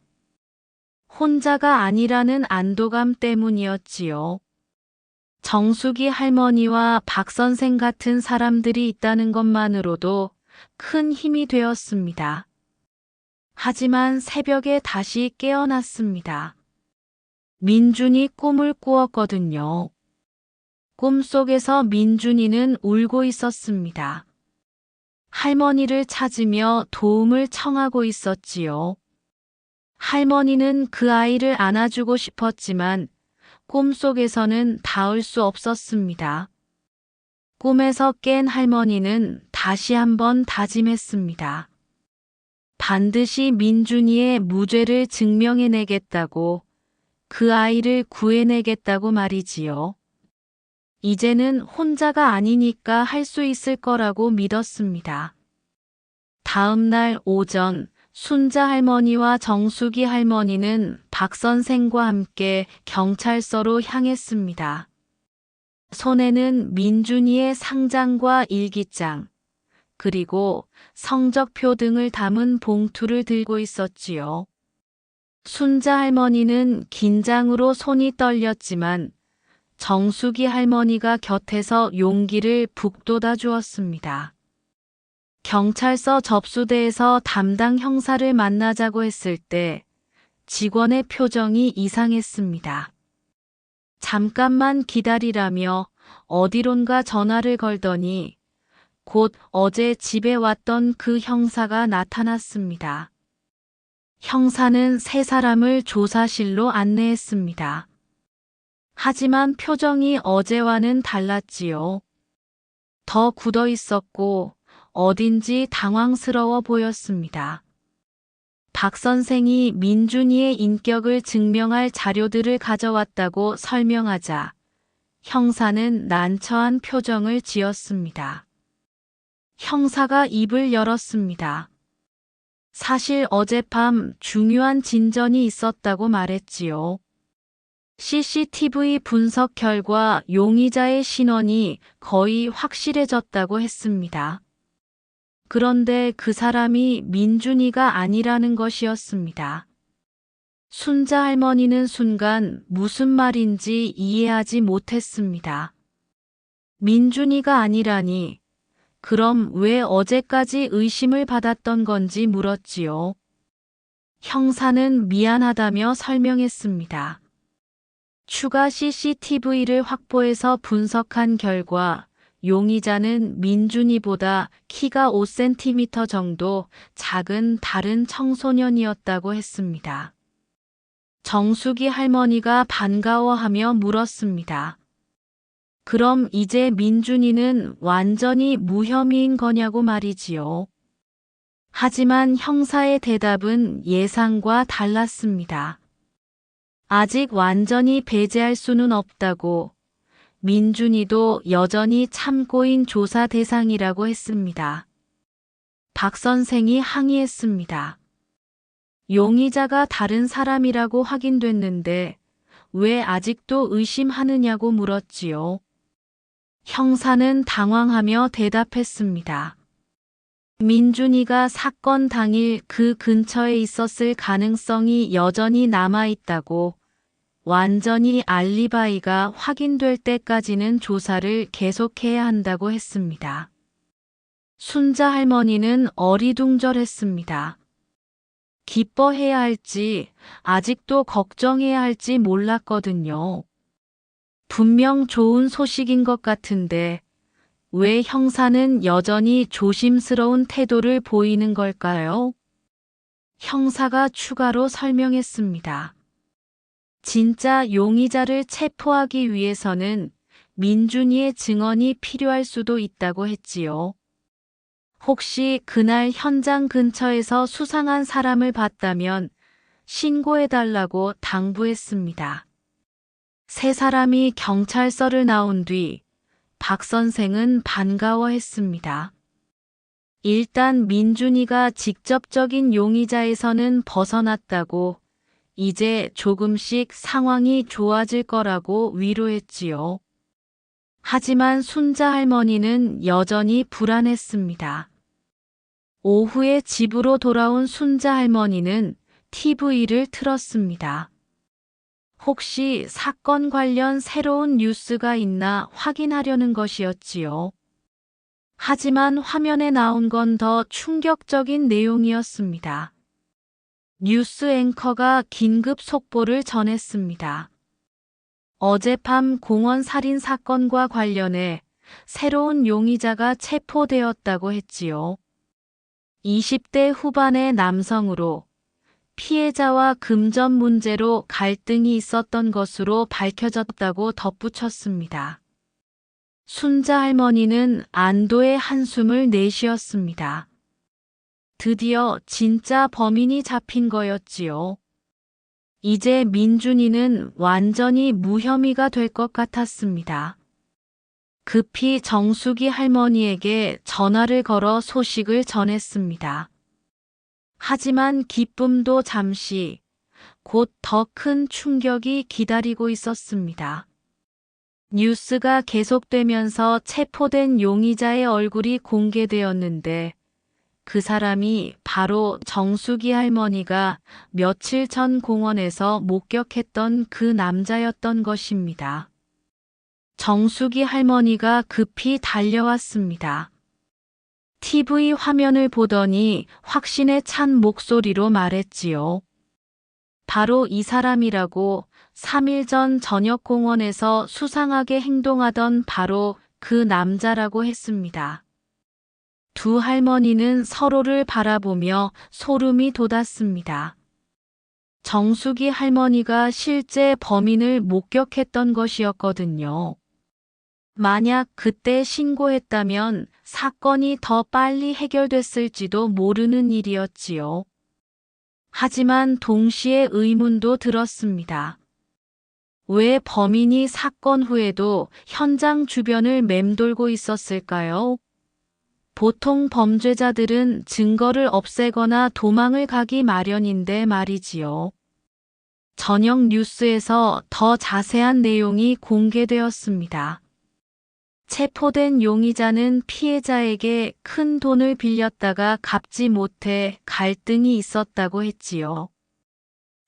혼자가 아니라는 안도감 때문이었지요. 정숙이 할머니와 박 선생 같은 사람들이 있다는 것만으로도 큰 힘이 되었습니다. 하지만 새벽에 다시 깨어났습니다. 민준이 꿈을 꾸었거든요. 꿈속에서 민준이는 울고 있었습니다. 할머니를 찾으며 도움을 청하고 있었지요. 할머니는 그 아이를 안아주고 싶었지만 꿈속에서는 닿을 수 없었습니다. 꿈에서 깬 할머니는 다시 한번 다짐했습니다. 반드시 민준이의 무죄를 증명해내겠다고, 그 아이를 구해내겠다고 말이지요. 이제는 혼자가 아니니까 할 수 있을 거라고 믿었습니다. 다음 날 오전, 순자 할머니와 정숙이 할머니는 박 선생과 함께 경찰서로 향했습니다. 손에는 민준이의 상장과 일기장, 그리고 성적표 등을 담은 봉투를 들고 있었지요. 순자 할머니는 긴장으로 손이 떨렸지만 정숙이 할머니가 곁에서 용기를 북돋아 주었습니다. 경찰서 접수대에서 담당 형사를 만나자고 했을 때 직원의 표정이 이상했습니다. 잠깐만 기다리라며 어디론가 전화를 걸더니 곧 어제 집에 왔던 그 형사가 나타났습니다. 형사는 세 사람을 조사실로 안내했습니다. 하지만 표정이 어제와는 달랐지요. 더 굳어 있었고 어딘지 당황스러워 보였습니다. 박 선생이 민준이의 인격을 증명할 자료들을 가져왔다고 설명하자 형사는 난처한 표정을 지었습니다. 형사가 입을 열었습니다. 사실 어젯밤 중요한 진전이 있었다고 말했지요. CCTV 분석 결과 용의자의 신원이 거의 확실해졌다고 했습니다. 그런데 그 사람이 민준이가 아니라는 것이었습니다. 순자 할머니는 순간 무슨 말인지 이해하지 못했습니다. 민준이가 아니라니, 그럼 왜 어제까지 의심을 받았던 건지 물었지요. 형사는 미안하다며 설명했습니다. 추가 CCTV를 확보해서 분석한 결과 용의자는 민준이보다 키가 5cm 정도 작은 다른 청소년이었다고 했습니다. 정숙이 할머니가 반가워하며 물었습니다. 그럼 이제 민준이는 완전히 무혐의인 거냐고 말이지요. 하지만 형사의 대답은 예상과 달랐습니다. 아직 완전히 배제할 수는 없다고, 민준이도 여전히 참고인 조사 대상이라고 했습니다. 박 선생이 항의했습니다. 용의자가 다른 사람이라고 확인됐는데 왜 아직도 의심하느냐고 물었지요. 형사는 당황하며 대답했습니다. 민준이가 사건 당일 그 근처에 있었을 가능성이 여전히 남아있다고, 완전히 알리바이가 확인될 때까지는 조사를 계속해야 한다고 했습니다. 순자 할머니는 어리둥절했습니다. 기뻐해야 할지, 아직도 걱정해야 할지 몰랐거든요. 분명 좋은 소식인 것 같은데, 왜 형사는 여전히 조심스러운 태도를 보이는 걸까요? 형사가 추가로 설명했습니다. 진짜 용의자를 체포하기 위해서는 민준이의 증언이 필요할 수도 있다고 했지요. 혹시 그날 현장 근처에서 수상한 사람을 봤다면 신고해달라고 당부했습니다. 세 사람이 경찰서를 나온 뒤 박 선생은 반가워했습니다. 일단 민준이가 직접적인 용의자에서는 벗어났다고, 이제 조금씩 상황이 좋아질 거라고 위로했지요. 하지만 순자 할머니는 여전히 불안했습니다. 오후에 집으로 돌아온 순자 할머니는 TV를 틀었습니다. 혹시 사건 관련 새로운 뉴스가 있나 확인하려는 것이었지요. 하지만 화면에 나온 건 더 충격적인 내용이었습니다. 뉴스 앵커가 긴급 속보를 전했습니다. 어젯밤 공원 살인 사건과 관련해 새로운 용의자가 체포되었다고 했지요. 20대 후반의 남성으로 피해자와 금전 문제로 갈등이 있었던 것으로 밝혀졌다고 덧붙였습니다. 순자 할머니는 안도의 한숨을 내쉬었습니다. 드디어 진짜 범인이 잡힌 거였지요. 이제 민준이는 완전히 무혐의가 될 것 같았습니다. 급히 정숙이 할머니에게 전화를 걸어 소식을 전했습니다. 하지만 기쁨도 잠시, 곧 더 큰 충격이 기다리고 있었습니다. 뉴스가 계속되면서 체포된 용의자의 얼굴이 공개되었는데, 그 사람이 바로 정숙이 할머니가 며칠 전 공원에서 목격했던 그 남자였던 것입니다. 정숙이 할머니가 급히 달려왔습니다. TV 화면을 보더니 확신에 찬 목소리로 말했지요. 바로 이 사람이라고, 3일 전 저녁 공원에서 수상하게 행동하던 바로 그 남자라고 했습니다. 두 할머니는 서로를 바라보며 소름이 돋았습니다. 정숙이 할머니가 실제 범인을 목격했던 것이었거든요. 만약 그때 신고했다면 사건이 더 빨리 해결됐을지도 모르는 일이었지요. 하지만 동시에 의문도 들었습니다. 왜 범인이 사건 후에도 현장 주변을 맴돌고 있었을까요? 보통 범죄자들은 증거를 없애거나 도망을 가기 마련인데 말이지요. 저녁 뉴스에서 더 자세한 내용이 공개되었습니다. 체포된 용의자는 피해자에게 큰 돈을 빌렸다가 갚지 못해 갈등이 있었다고 했지요.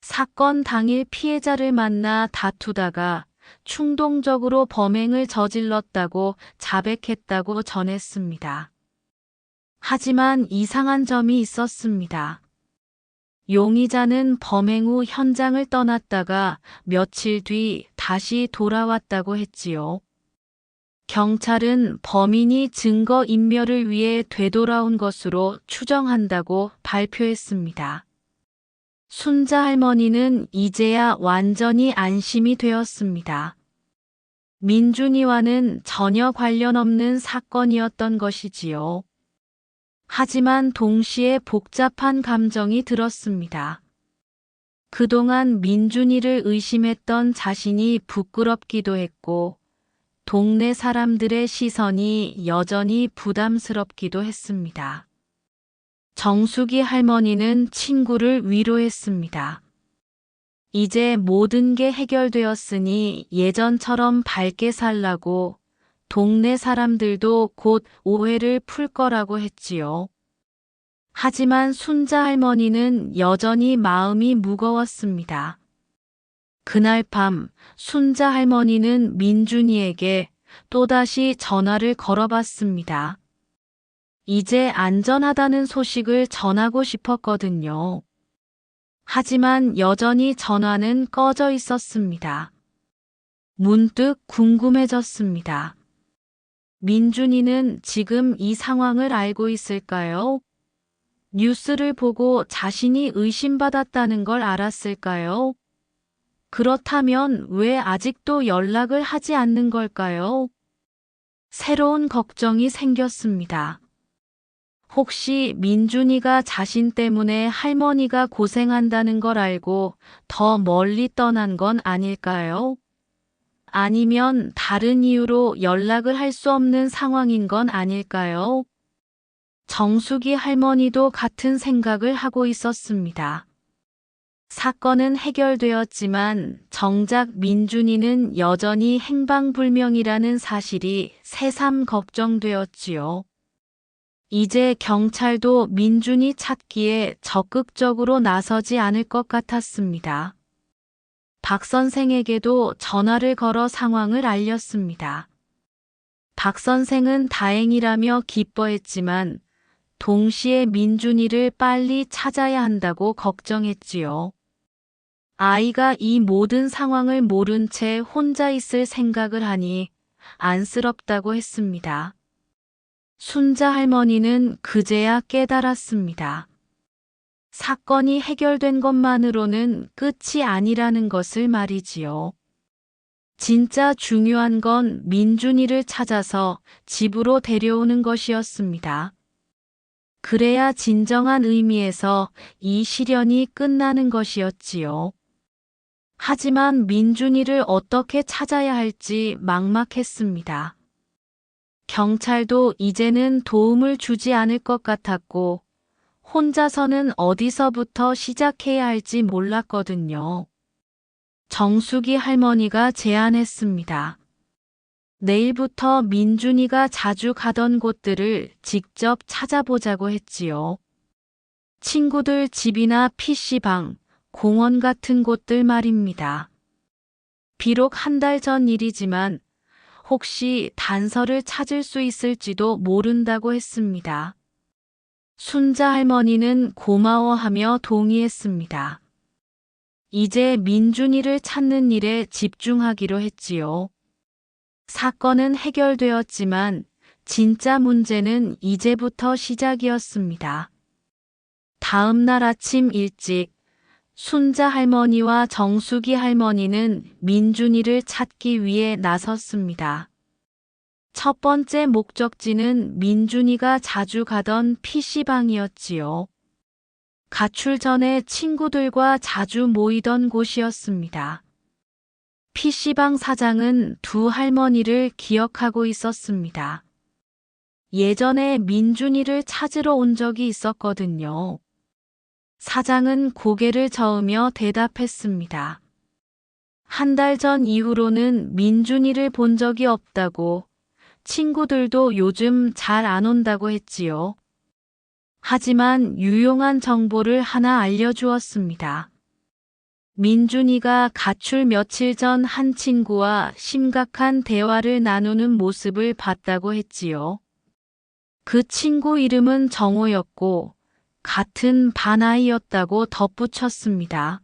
사건 당일 피해자를 만나 다투다가 충동적으로 범행을 저질렀다고 자백했다고 전했습니다. 하지만 이상한 점이 있었습니다. 용의자는 범행 후 현장을 떠났다가 며칠 뒤 다시 돌아왔다고 했지요. 경찰은 범인이 증거 인멸을 위해 되돌아온 것으로 추정한다고 발표했습니다. 순자 할머니는 이제야 완전히 안심이 되었습니다. 민준이와는 전혀 관련 없는 사건이었던 것이지요. 하지만 동시에 복잡한 감정이 들었습니다. 그동안 민준이를 의심했던 자신이 부끄럽기도 했고, 동네 사람들의 시선이 여전히 부담스럽기도 했습니다. 정숙이 할머니는 친구를 위로했습니다. 이제 모든 게 해결되었으니 예전처럼 밝게 살라고, 동네 사람들도 곧 오해를 풀 거라고 했지요. 하지만 순자 할머니는 여전히 마음이 무거웠습니다. 그날 밤 순자 할머니는 민준이에게 또다시 전화를 걸어봤습니다. 이제 안전하다는 소식을 전하고 싶었거든요. 하지만 여전히 전화는 꺼져 있었습니다. 문득 궁금해졌습니다. 민준이는 지금 이 상황을 알고 있을까요? 뉴스를 보고 자신이 의심받았다는 걸 알았을까요? 그렇다면 왜 아직도 연락을 하지 않는 걸까요? 새로운 걱정이 생겼습니다. 혹시 민준이가 자신 때문에 할머니가 고생한다는 걸 알고 더 멀리 떠난 건 아닐까요? 아니면 다른 이유로 연락을 할 수 없는 상황인 건 아닐까요? 정숙이 할머니도 같은 생각을 하고 있었습니다. 사건은 해결되었지만 정작 민준이는 여전히 행방불명이라는 사실이 새삼 걱정되었지요. 이제 경찰도 민준이 찾기에 적극적으로 나서지 않을 것 같았습니다. 박 선생에게도 전화를 걸어 상황을 알렸습니다. 박 선생은 다행이라며 기뻐했지만 동시에 민준이를 빨리 찾아야 한다고 걱정했지요. 아이가 이 모든 상황을 모른 채 혼자 있을 생각을 하니 안쓰럽다고 했습니다. 순자 할머니는 그제야 깨달았습니다. 사건이 해결된 것만으로는 끝이 아니라는 것을 말이지요. 진짜 중요한 건 민준이를 찾아서 집으로 데려오는 것이었습니다. 그래야 진정한 의미에서 이 시련이 끝나는 것이었지요. 하지만 민준이를 어떻게 찾아야 할지 막막했습니다. 경찰도 이제는 도움을 주지 않을 것 같았고, 혼자서는 어디서부터 시작해야 할지 몰랐거든요. 정숙이 할머니가 제안했습니다. 내일부터 민준이가 자주 가던 곳들을 직접 찾아보자고 했지요. 친구들 집이나 PC방, 공원 같은 곳들 말입니다. 비록 한 달 전 일이지만 혹시 단서를 찾을 수 있을지도 모른다고 했습니다. 순자 할머니는 고마워하며 동의했습니다. 이제 민준이를 찾는 일에 집중하기로 했지요. 사건은 해결되었지만 진짜 문제는 이제부터 시작이었습니다. 다음 날 아침 일찍 순자 할머니와 정숙이 할머니는 민준이를 찾기 위해 나섰습니다. 첫 번째 목적지는 민준이가 자주 가던 PC방이었지요. 가출 전에 친구들과 자주 모이던 곳이었습니다. PC방 사장은 두 할머니를 기억하고 있었습니다. 예전에 민준이를 찾으러 온 적이 있었거든요. 사장은 고개를 저으며 대답했습니다. 한 달 전 이후로는 민준이를 본 적이 없다고, 친구들도 요즘 잘 안 온다고 했지요. 하지만 유용한 정보를 하나 알려주었습니다. 민준이가 가출 며칠 전 한 친구와 심각한 대화를 나누는 모습을 봤다고 했지요. 그 친구 이름은 정호였고 같은 반 아이였다고 덧붙였습니다.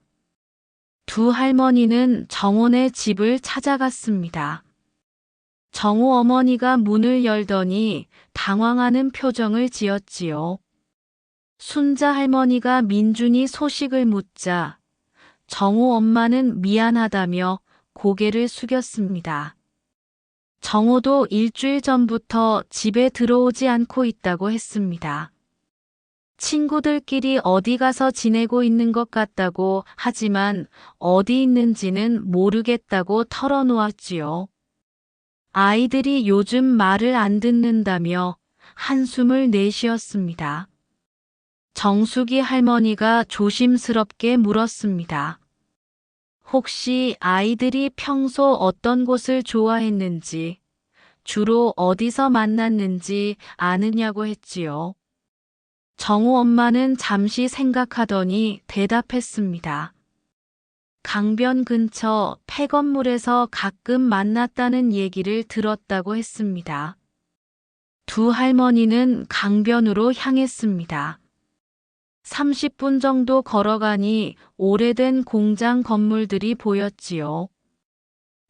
두 할머니는 정호네 집을 찾아갔습니다. 정호 어머니가 문을 열더니 당황하는 표정을 지었지요. 순자 할머니가 민준이 소식을 묻자 정호 엄마는 미안하다며 고개를 숙였습니다. 정호도 일주일 전부터 집에 들어오지 않고 있다고 했습니다. 친구들끼리 어디 가서 지내고 있는 것 같다고 하지만 어디 있는지는 모르겠다고 털어놓았지요. 아이들이 요즘 말을 안 듣는다며 한숨을 내쉬었습니다. 정숙이 할머니가 조심스럽게 물었습니다. 혹시 아이들이 평소 어떤 곳을 좋아했는지, 주로 어디서 만났는지 아느냐고 했지요. 정호 엄마는 잠시 생각하더니 대답했습니다. 강변 근처 폐건물에서 가끔 만났다는 얘기를 들었다고 했습니다. 두 할머니는 강변으로 향했습니다. 30분 정도 걸어가니 오래된 공장 건물들이 보였지요.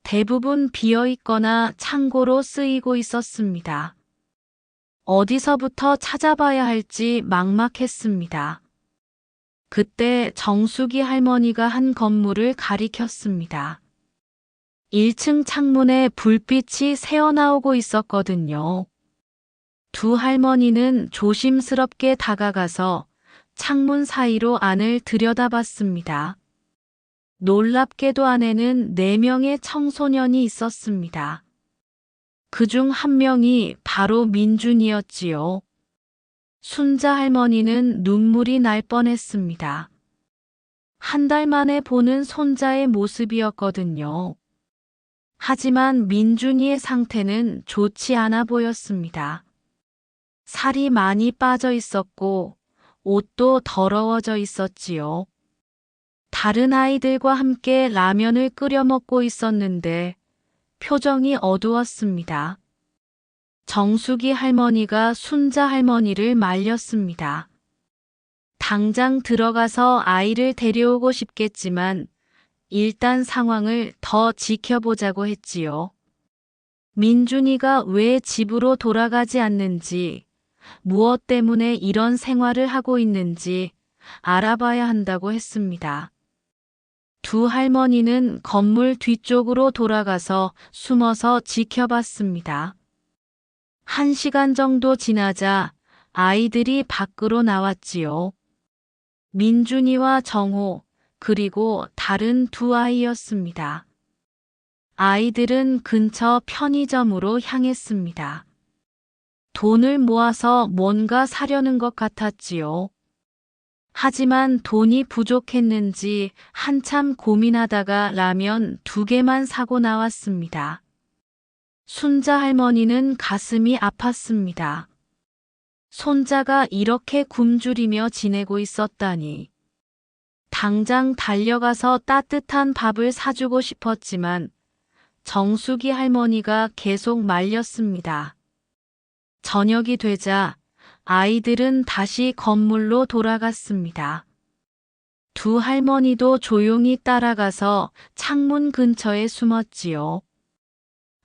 대부분 비어 있거나 창고로 쓰이고 있었습니다. 어디서부터 찾아봐야 할지 막막했습니다. 그때 정숙이 할머니가 한 건물을 가리켰습니다. 1층 창문에 불빛이 새어나오고 있었거든요. 두 할머니는 조심스럽게 다가가서 창문 사이로 안을 들여다봤습니다. 놀랍게도 안에는 4명의 청소년이 있었습니다. 그중 한 명이 바로 민준이었지요. 순자 할머니는 눈물이 날 뻔했습니다. 한 달 만에 보는 손자의 모습이었거든요. 하지만 민준이의 상태는 좋지 않아 보였습니다. 살이 많이 빠져 있었고 옷도 더러워져 있었지요. 다른 아이들과 함께 라면을 끓여 먹고 있었는데 표정이 어두웠습니다. 정숙이 할머니가 순자 할머니를 말렸습니다. 당장 들어가서 아이를 데려오고 싶겠지만 일단 상황을 더 지켜보자고 했지요. 민준이가 왜 집으로 돌아가지 않는지, 무엇 때문에 이런 생활을 하고 있는지 알아봐야 한다고 했습니다. 두 할머니는 건물 뒤쪽으로 돌아가서 숨어서 지켜봤습니다. 1시간 정도 지나자 아이들이 밖으로 나왔지요. 민준이와 정호, 그리고 다른 두 아이였습니다. 아이들은 근처 편의점으로 향했습니다. 돈을 모아서 뭔가 사려는 것 같았지요. 하지만 돈이 부족했는지 한참 고민하다가 라면 2개만 사고 나왔습니다. 순자 할머니는 가슴이 아팠습니다. 손자가 이렇게 굶주리며 지내고 있었다니. 당장 달려가서 따뜻한 밥을 사주고 싶었지만 정숙이 할머니가 계속 말렸습니다. 저녁이 되자 아이들은 다시 건물로 돌아갔습니다. 두 할머니도 조용히 따라가서 창문 근처에 숨었지요.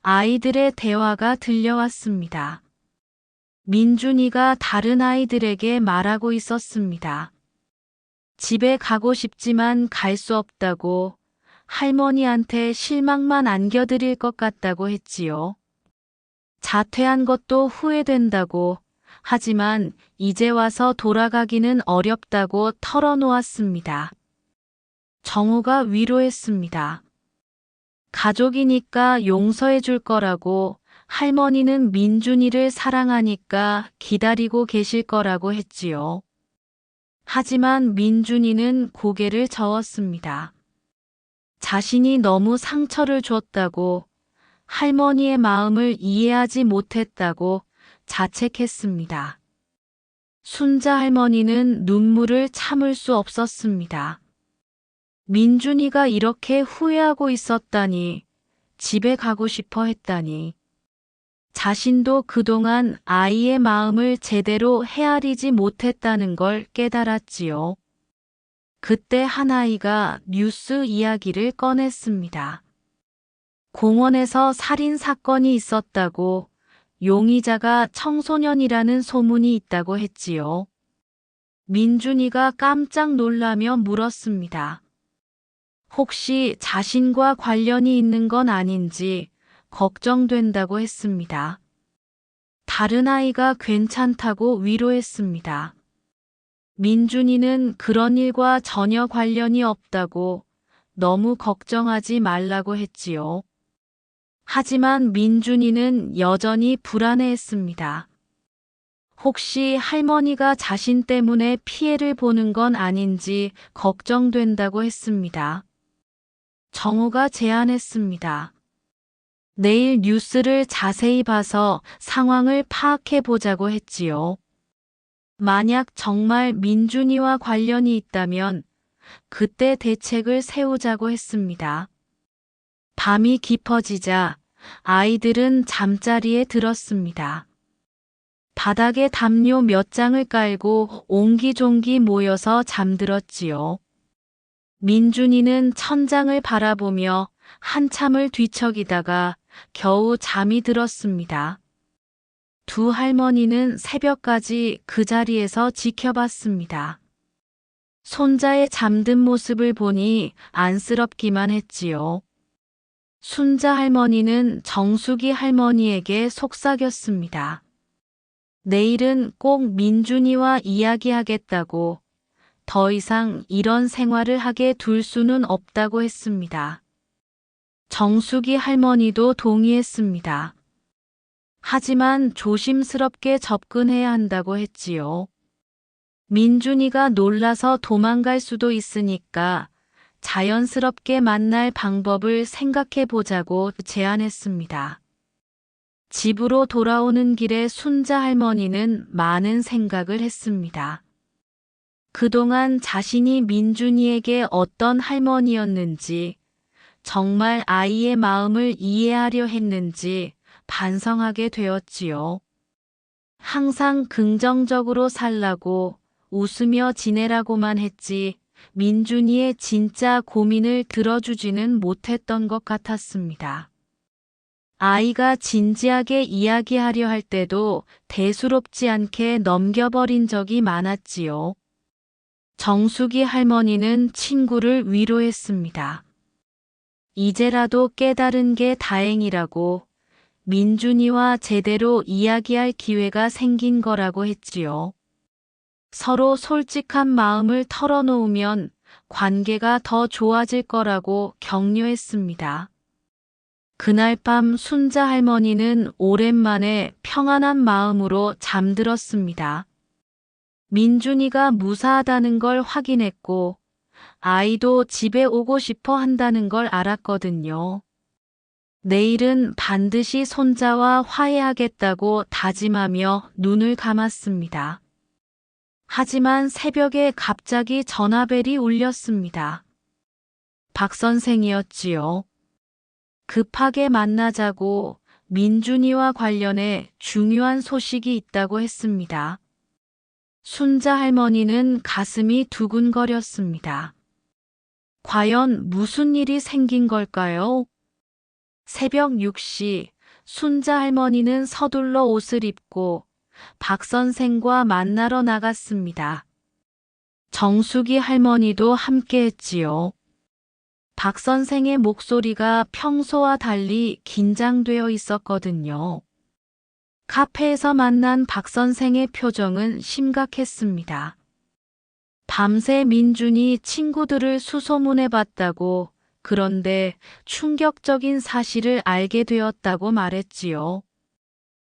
아이들의 대화가 들려왔습니다. 민준이가 다른 아이들에게 말하고 있었습니다. 집에 가고 싶지만 갈 수 없다고, 할머니한테 실망만 안겨드릴 것 같다고 했지요. 자퇴한 것도 후회된다고, 하지만 이제 와서 돌아가기는 어렵다고 털어놓았습니다. 정호가 위로했습니다. 가족이니까 용서해 줄 거라고, 할머니는 민준이를 사랑하니까 기다리고 계실 거라고 했지요. 하지만 민준이는 고개를 저었습니다. 자신이 너무 상처를 줬다고, 할머니의 마음을 이해하지 못했다고 자책했습니다. 순자 할머니는 눈물을 참을 수 없었습니다. 민준이가 이렇게 후회하고 있었다니, 집에 가고 싶어 했다니, 자신도 그동안 아이의 마음을 제대로 헤아리지 못했다는 걸 깨달았지요. 그때 한 아이가 뉴스 이야기를 꺼냈습니다. 공원에서 살인 사건이 있었다고, 용의자가 청소년이라는 소문이 있다고 했지요. 민준이가 깜짝 놀라며 물었습니다. 혹시 자신과 관련이 있는 건 아닌지 걱정된다고 했습니다. 다른 아이가 괜찮다고 위로했습니다. 민준이는 그런 일과 전혀 관련이 없다고, 너무 걱정하지 말라고 했지요. 하지만 민준이는 여전히 불안해했습니다. 혹시 할머니가 자신 때문에 피해를 보는 건 아닌지 걱정된다고 했습니다. 정우가 제안했습니다. 내일 뉴스를 자세히 봐서 상황을 파악해 보자고 했지요. 만약 정말 민준이와 관련이 있다면 그때 대책을 세우자고 했습니다. 밤이 깊어지자 아이들은 잠자리에 들었습니다. 바닥에 담요 몇 장을 깔고 옹기종기 모여서 잠들었지요. 민준이는 천장을 바라보며 한참을 뒤척이다가 겨우 잠이 들었습니다. 두 할머니는 새벽까지 그 자리에서 지켜봤습니다. 손자의 잠든 모습을 보니 안쓰럽기만 했지요. 순자 할머니는 정숙이 할머니에게 속삭였습니다. 내일은 꼭 민준이와 이야기하겠다고, 더 이상 이런 생활을 하게 둘 수는 없다고 했습니다. 정숙이 할머니도 동의했습니다. 하지만 조심스럽게 접근해야 한다고 했지요. 민준이가 놀라서 도망갈 수도 있으니까 자연스럽게 만날 방법을 생각해 보자고 제안했습니다. 집으로 돌아오는 길에 순자 할머니는 많은 생각을 했습니다. 그동안 자신이 민준이에게 어떤 할머니였는지, 정말 아이의 마음을 이해하려 했는지 반성하게 되었지요. 항상 긍정적으로 살라고, 웃으며 지내라고만 했지 민준이의 진짜 고민을 들어주지는 못했던 것 같았습니다. 아이가 진지하게 이야기하려 할 때도 대수롭지 않게 넘겨버린 적이 많았지요. 정숙이 할머니는 친구를 위로했습니다. 이제라도 깨달은 게 다행이라고, 민준이와 제대로 이야기할 기회가 생긴 거라고 했지요. 서로 솔직한 마음을 털어놓으면 관계가 더 좋아질 거라고 격려했습니다. 그날 밤 순자 할머니는 오랜만에 평안한 마음으로 잠들었습니다. 민준이가 무사하다는 걸 확인했고, 아이도 집에 오고 싶어 한다는 걸 알았거든요. 내일은 반드시 손자와 화해하겠다고 다짐하며 눈을 감았습니다. 하지만 새벽에 갑자기 전화벨이 울렸습니다. 박 선생이었지요. 급하게 만나자고 민준이와 관련해 중요한 소식이 있다고 했습니다. 순자 할머니는 가슴이 두근거렸습니다. 과연 무슨 일이 생긴 걸까요? 새벽 6시, 순자 할머니는 서둘러 옷을 입고 박 선생과 만나러 나갔습니다. 정숙이 할머니도 함께 했지요. 박 선생의 목소리가 평소와 달리 긴장되어 있었거든요. 카페에서 만난 박 선생의 표정은 심각했습니다. 밤새 민준이 친구들을 수소문해 봤다고 그런데 충격적인 사실을 알게 되었다고 말했지요.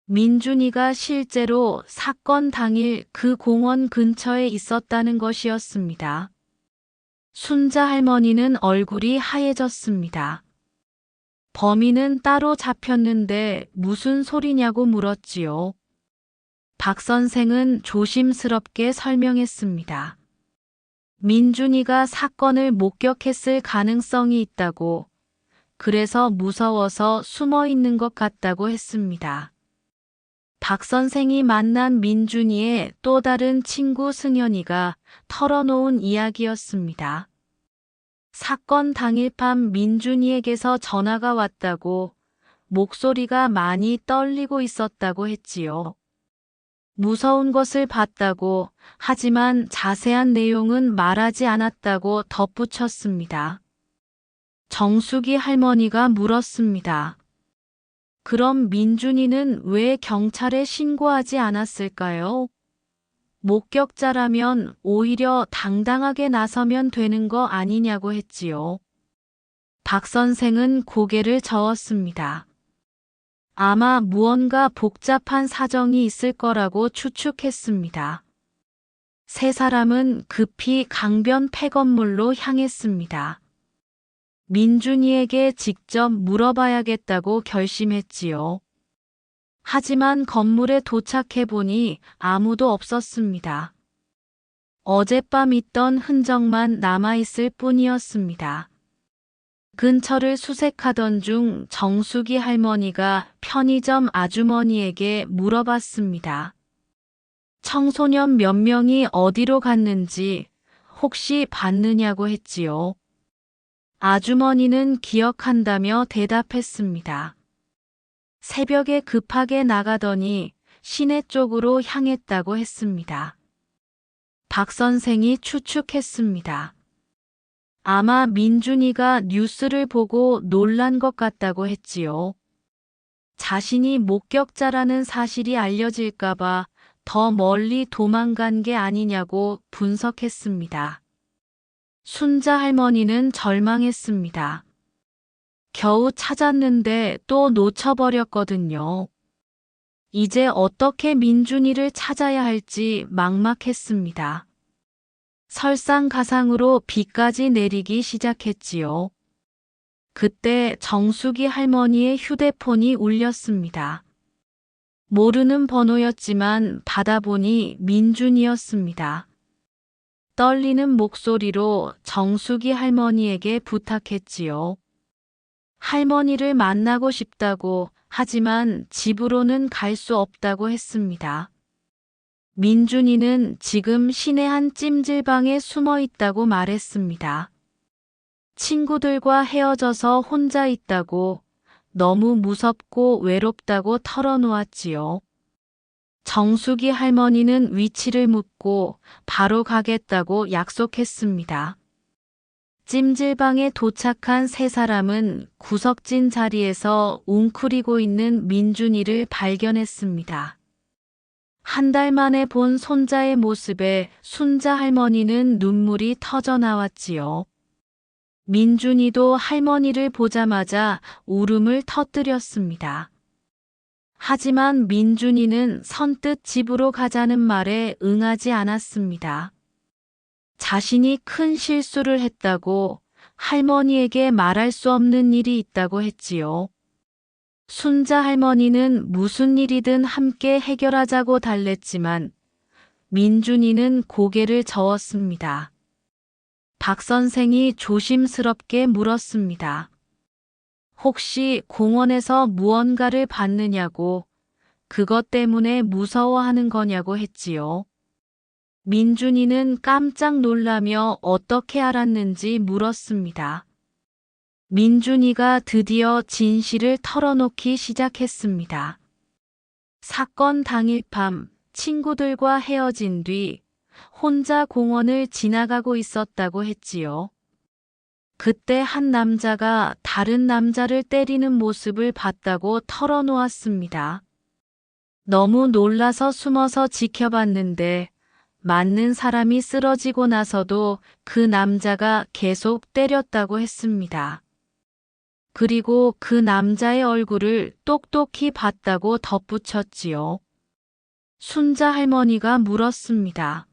민준이가 실제로 사건 당일 그 공원 근처에 있었다는 것이었습니다. 순자 할머니는 얼굴이 하얘졌습니다. 범인은 따로 잡혔는데 무슨 소리냐고 물었지요. 박 선생은 조심스럽게 설명했습니다. 민준이가 사건을 목격했을 가능성이 있다고, 그래서 무서워서 숨어 있는 것 같다고 했습니다. 박 선생이 만난 민준이의 또 다른 친구 승현이가 털어놓은 이야기였습니다. 사건 당일 밤 민준이에게서 전화가 왔다고, 목소리가 많이 떨리고 있었다고 했지요. 무서운 것을 봤다고, 하지만 자세한 내용은 말하지 않았다고 덧붙였습니다. 정숙이 할머니가 물었습니다. 그럼 민준이는 왜 경찰에 신고하지 않았을까요? 목격자라면 오히려 당당하게 나서면 되는 거 아니냐고 했지요. 박 선생은 고개를 저었습니다. 아마 무언가 복잡한 사정이 있을 거라고 추측했습니다. 세 사람은 급히 강변 폐건물로 향했습니다. 민준이에게 직접 물어봐야겠다고 결심했지요. 하지만 건물에 도착해보니 아무도 없었습니다. 어젯밤 있던 흔적만 남아있을 뿐이었습니다. 근처를 수색하던 중 정숙이 할머니가 편의점 아주머니에게 물어봤습니다. 청소년 몇 명이 어디로 갔는지 혹시 봤느냐고 했지요. 아주머니는 기억한다며 대답했습니다. 새벽에 급하게 나가더니 시내 쪽으로 향했다고 했습니다. 박 선생이 추측했습니다. 아마 민준이가 뉴스를 보고 놀란 것 같다고 했지요. 자신이 목격자라는 사실이 알려질까봐 더 멀리 도망간 게 아니냐고 분석했습니다. 순자 할머니는 절망했습니다. 겨우 찾았는데 또 놓쳐버렸거든요. 이제 어떻게 민준이를 찾아야 할지 막막했습니다. 설상가상으로 비까지 내리기 시작했지요. 그때 정숙이 할머니의 휴대폰이 울렸습니다. 모르는 번호였지만 받아보니 민준이었습니다. 떨리는 목소리로 정숙이 할머니에게 부탁했지요. 할머니를 만나고 싶다고, 하지만 집으로는 갈 수 없다고 했습니다. 민준이는 지금 시내 한 찜질방에 숨어 있다고 말했습니다. 친구들과 헤어져서 혼자 있다고, 너무 무섭고 외롭다고 털어놓았지요. 정숙이 할머니는 위치를 묻고 바로 가겠다고 약속했습니다. 찜질방에 도착한 세 사람은 구석진 자리에서 웅크리고 있는 민준이를 발견했습니다. 한 달 만에 본 손자의 모습에 순자 할머니는 눈물이 터져 나왔지요. 민준이도 할머니를 보자마자 울음을 터뜨렸습니다. 하지만 민준이는 선뜻 집으로 가자는 말에 응하지 않았습니다. 자신이 큰 실수를 했다고, 할머니에게 말할 수 없는 일이 있다고 했지요. 순자 할머니는 무슨 일이든 함께 해결하자고 달랬지만 민준이는 고개를 저었습니다. 박 선생이 조심스럽게 물었습니다. 혹시 공원에서 무언가를 봤느냐고, 그것 때문에 무서워하는 거냐고 했지요. 민준이는 깜짝 놀라며 어떻게 알았는지 물었습니다. 민준이가 드디어 진실을 털어놓기 시작했습니다. 사건 당일 밤 친구들과 헤어진 뒤 혼자 공원을 지나가고 있었다고 했지요. 그때 한 남자가 다른 남자를 때리는 모습을 봤다고 털어놓았습니다. 너무 놀라서 숨어서 지켜봤는데 맞는 사람이 쓰러지고 나서도 그 남자가 계속 때렸다고 했습니다. 그리고 그 남자의 얼굴을 똑똑히 봤다고 덧붙였지요. 순자 할머니가 물었습니다.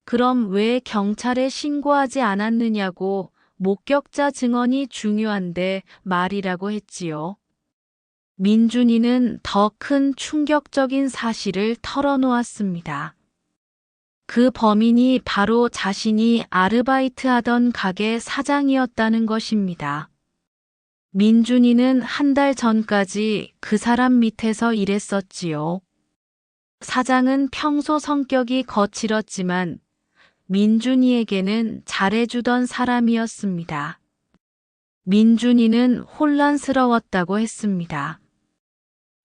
그럼 왜 경찰에 신고하지 않았느냐고. 목격자 증언이 중요한데 말이라고 했지요. 민준이는 더 큰 충격적인 사실을 털어놓았습니다. 그 범인이 바로 자신이 아르바이트하던 가게 사장이었다는 것입니다. 민준이는 한 달 전까지 그 사람 밑에서 일했었지요. 사장은 평소 성격이 거칠었지만 민준이에게는 잘해주던 사람이었습니다. 민준이는 혼란스러웠다고 했습니다.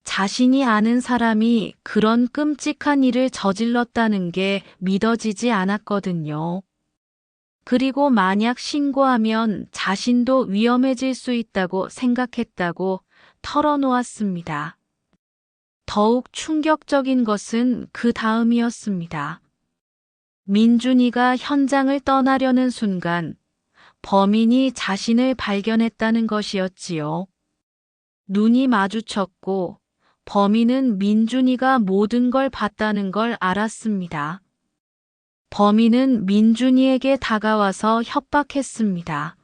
자신이 아는 사람이 그런 끔찍한 일을 저질렀다는 게 믿어지지 않았거든요. 그리고 만약 신고하면 자신도 위험해질 수 있다고 생각했다고 털어놓았습니다. 더욱 충격적인 것은 그 다음이었습니다. 민준이가 현장을 떠나려는 순간 범인이 자신을 발견했다는 것이었지요. 눈이 마주쳤고 범인은 민준이가 모든 걸 봤다는 걸 알았습니다. 범인은 민준이에게 다가와서 협박했습니다.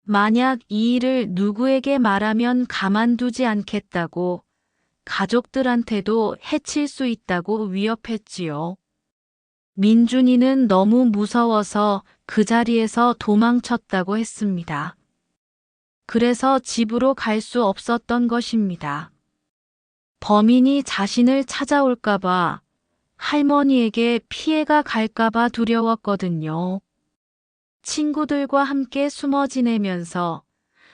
만약 이 일을 누구에게 말하면 가만두지 않겠다고, 가족들한테도 해칠 수 있다고 위협했지요. 민준이는 너무 무서워서 그 자리에서 도망쳤다고 했습니다. 그래서 집으로 갈 수 없었던 것입니다. 범인이 자신을 찾아올까봐, 할머니에게 피해가 갈까봐 두려웠거든요. 친구들과 함께 숨어 지내면서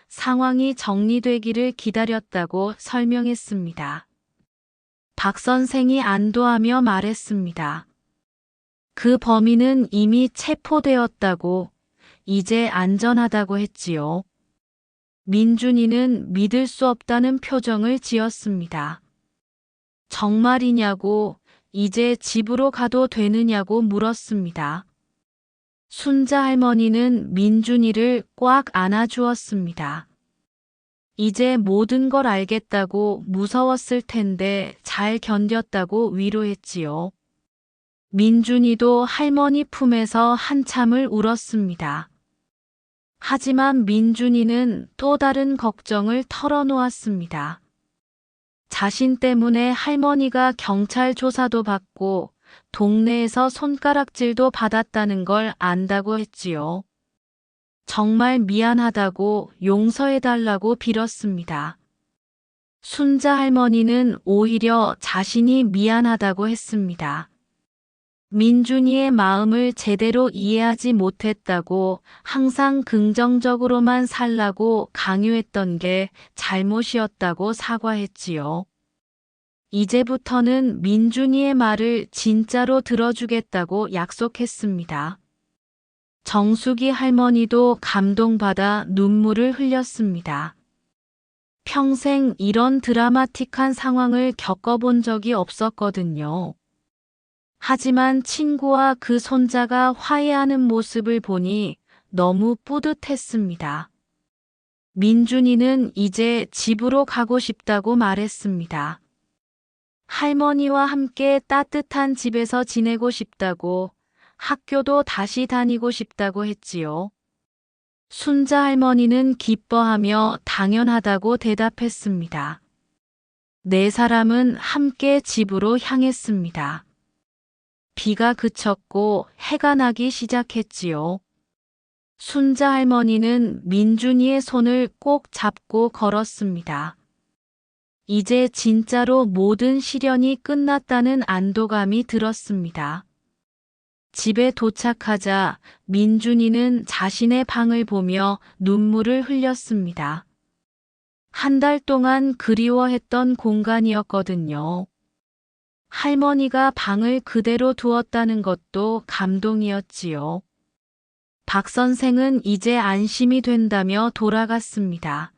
상황이 정리되기를 기다렸다고 설명했습니다. 박 선생이 안도하며 말했습니다. 그 범인은 이미 체포되었다고, 이제 안전하다고 했지요. 민준이는 믿을 수 없다는 표정을 지었습니다. 정말이냐고, 이제 집으로 가도 되느냐고 물었습니다. 순자 할머니는 민준이를 꽉 안아주었습니다. 이제 모든 걸 알겠다고, 무서웠을 텐데 잘 견뎠다고 위로했지요. 민준이도 할머니 품에서 한참을 울었습니다. 하지만 민준이는 또 다른 걱정을 털어놓았습니다. 자신 때문에 할머니가 경찰 조사도 받고 동네에서 손가락질도 받았다는 걸 안다고 했지요. 정말 미안하다고, 용서해달라고 빌었습니다. 순자 할머니는 오히려 자신이 미안하다고 했습니다. 민준이의 마음을 제대로 이해하지 못했다고, 항상 긍정적으로만 살라고 강요했던 게 잘못이었다고 사과했지요. 이제부터는 민준이의 말을 진짜로 들어주겠다고 약속했습니다. 정숙이 할머니도 감동받아 눈물을 흘렸습니다. 평생 이런 드라마틱한 상황을 겪어본 적이 없었거든요. 하지만 친구와 그 손자가 화해하는 모습을 보니 너무 뿌듯했습니다. 민준이는 이제 집으로 가고 싶다고 말했습니다. 할머니와 함께 따뜻한 집에서 지내고 싶다고, 학교도 다시 다니고 싶다고 했지요. 순자 할머니는 기뻐하며 당연하다고 대답했습니다. 네 사람은 함께 집으로 향했습니다. 비가 그쳤고 해가 나기 시작했지요. 순자 할머니는 민준이의 손을 꼭 잡고 걸었습니다. 이제 진짜로 모든 시련이 끝났다는 안도감이 들었습니다. 집에 도착하자 민준이는 자신의 방을 보며 눈물을 흘렸습니다. 한 달 동안 그리워했던 공간이었거든요. 할머니가 방을 그대로 두었다는 것도 감동이었지요. 박 선생은 이제 안심이 된다며 돌아갔습니다.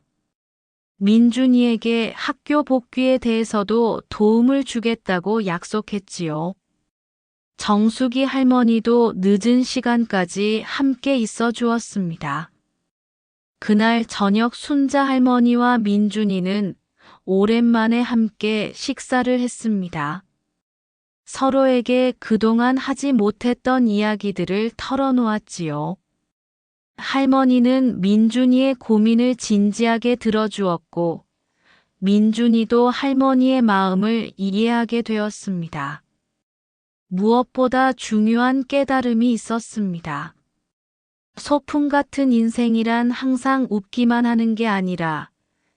민준이에게 학교 복귀에 대해서도 도움을 주겠다고 약속했지요. 정숙이 할머니도 늦은 시간까지 함께 있어 주었습니다. 그날 저녁 순자 할머니와 민준이는 오랜만에 함께 식사를 했습니다. 서로에게 그동안 하지 못했던 이야기들을 털어놓았지요. 할머니는 민준이의 고민을 진지하게 들어주었고, 민준이도 할머니의 마음을 이해하게 되었습니다. 무엇보다 중요한 깨달음이 있었습니다. 소풍 같은 인생이란 항상 웃기만 하는 게 아니라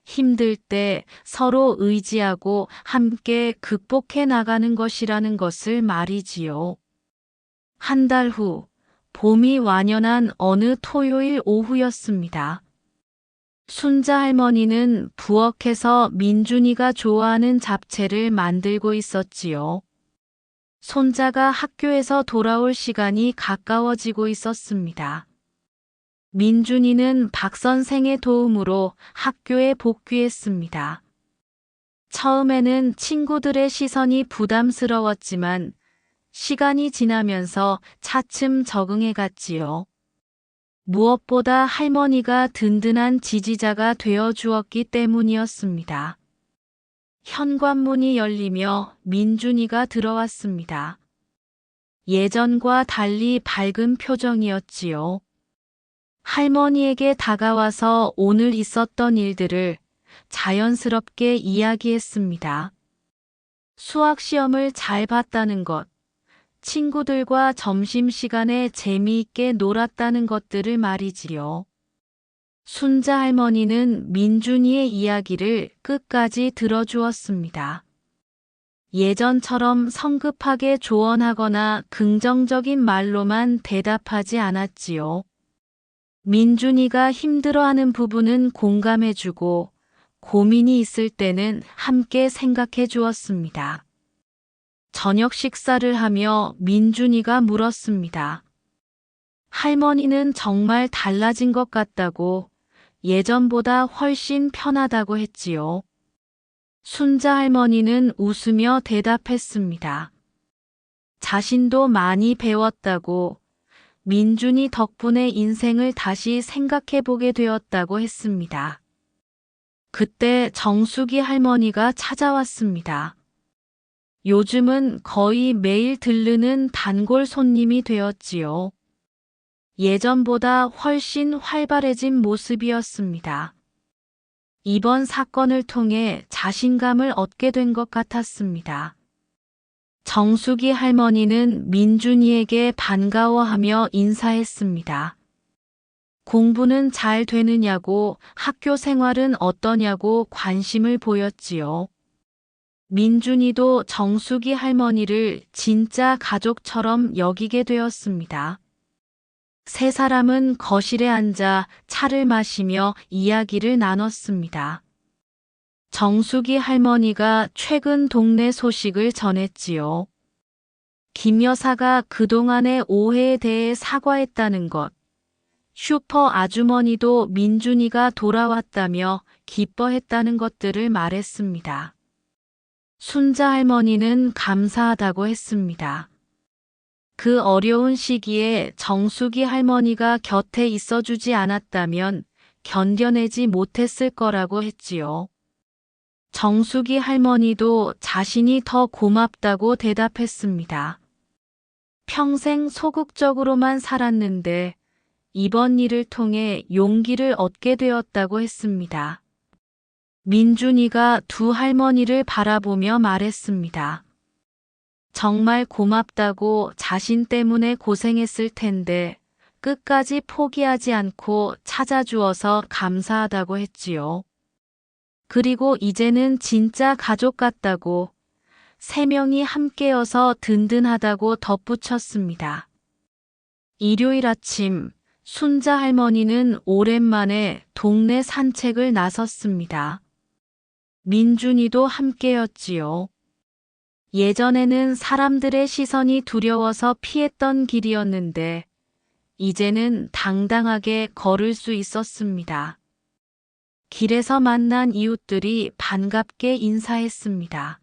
힘들 때 서로 의지하고 함께 극복해 나가는 것이라는 것을 말이지요. 한 달 후, 봄이 완연한 어느 토요일 오후였습니다. 순자 할머니는 부엌에서 민준이가 좋아하는 잡채를 만들고 있었지요. 손자가 학교에서 돌아올 시간이 가까워지고 있었습니다. 민준이는 박 선생의 도움으로 학교에 복귀했습니다. 처음에는 친구들의 시선이 부담스러웠지만 시간이 지나면서 차츰 적응해 갔지요. 무엇보다 할머니가 든든한 지지자가 되어 주었기 때문이었습니다. 현관문이 열리며 민준이가 들어왔습니다. 예전과 달리 밝은 표정이었지요. 할머니에게 다가와서 오늘 있었던 일들을 자연스럽게 이야기했습니다. 수학 시험을 잘 봤다는 것, 친구들과 점심시간에 재미있게 놀았다는 것들을 말이지요. 순자 할머니는 민준이의 이야기를 끝까지 들어주었습니다. 예전처럼 성급하게 조언하거나 긍정적인 말로만 대답하지 않았지요. 민준이가 힘들어하는 부분은 공감해주고 고민이 있을 때는 함께 생각해 주었습니다. 저녁 식사를 하며 민준이가 물었습니다. 할머니는 정말 달라진 것 같다고, 예전보다 훨씬 편하다고 했지요. 순자 할머니는 웃으며 대답했습니다. 자신도 많이 배웠다고, 민준이 덕분에 인생을 다시 생각해보게 되었다고 했습니다. 그때 정숙이 할머니가 찾아왔습니다. 요즘은 거의 매일 들르는 단골 손님이 되었지요. 예전보다 훨씬 활발해진 모습이었습니다. 이번 사건을 통해 자신감을 얻게 된 것 같았습니다. 정숙이 할머니는 민준이에게 반가워하며 인사했습니다. 공부는 잘 되느냐고, 학교 생활은 어떠냐고 관심을 보였지요. 민준이도 정숙이 할머니를 진짜 가족처럼 여기게 되었습니다. 세 사람은 거실에 앉아 차를 마시며 이야기를 나눴습니다. 정숙이 할머니가 최근 동네 소식을 전했지요. 김 여사가 그동안의 오해에 대해 사과했다는 것, 슈퍼 아주머니도 민준이가 돌아왔다며 기뻐했다는 것들을 말했습니다. 순자 할머니는 감사하다고 했습니다. 그 어려운 시기에 정숙이 할머니가 곁에 있어주지 않았다면 견뎌내지 못했을 거라고 했지요. 정숙이 할머니도 자신이 더 고맙다고 대답했습니다. 평생 소극적으로만 살았는데 이번 일을 통해 용기를 얻게 되었다고 했습니다. 민준이가 두 할머니를 바라보며 말했습니다. 정말 고맙다고, 자신 때문에 고생했을 텐데 끝까지 포기하지 않고 찾아주어서 감사하다고 했지요. 그리고 이제는 진짜 가족 같다고, 세 명이 함께여서 든든하다고 덧붙였습니다. 일요일 아침, 순자 할머니는 오랜만에 동네 산책을 나섰습니다. 민준이도 함께였지요. 예전에는 사람들의 시선이 두려워서 피했던 길이었는데 이제는 당당하게 걸을 수 있었습니다. 길에서 만난 이웃들이 반갑게 인사했습니다.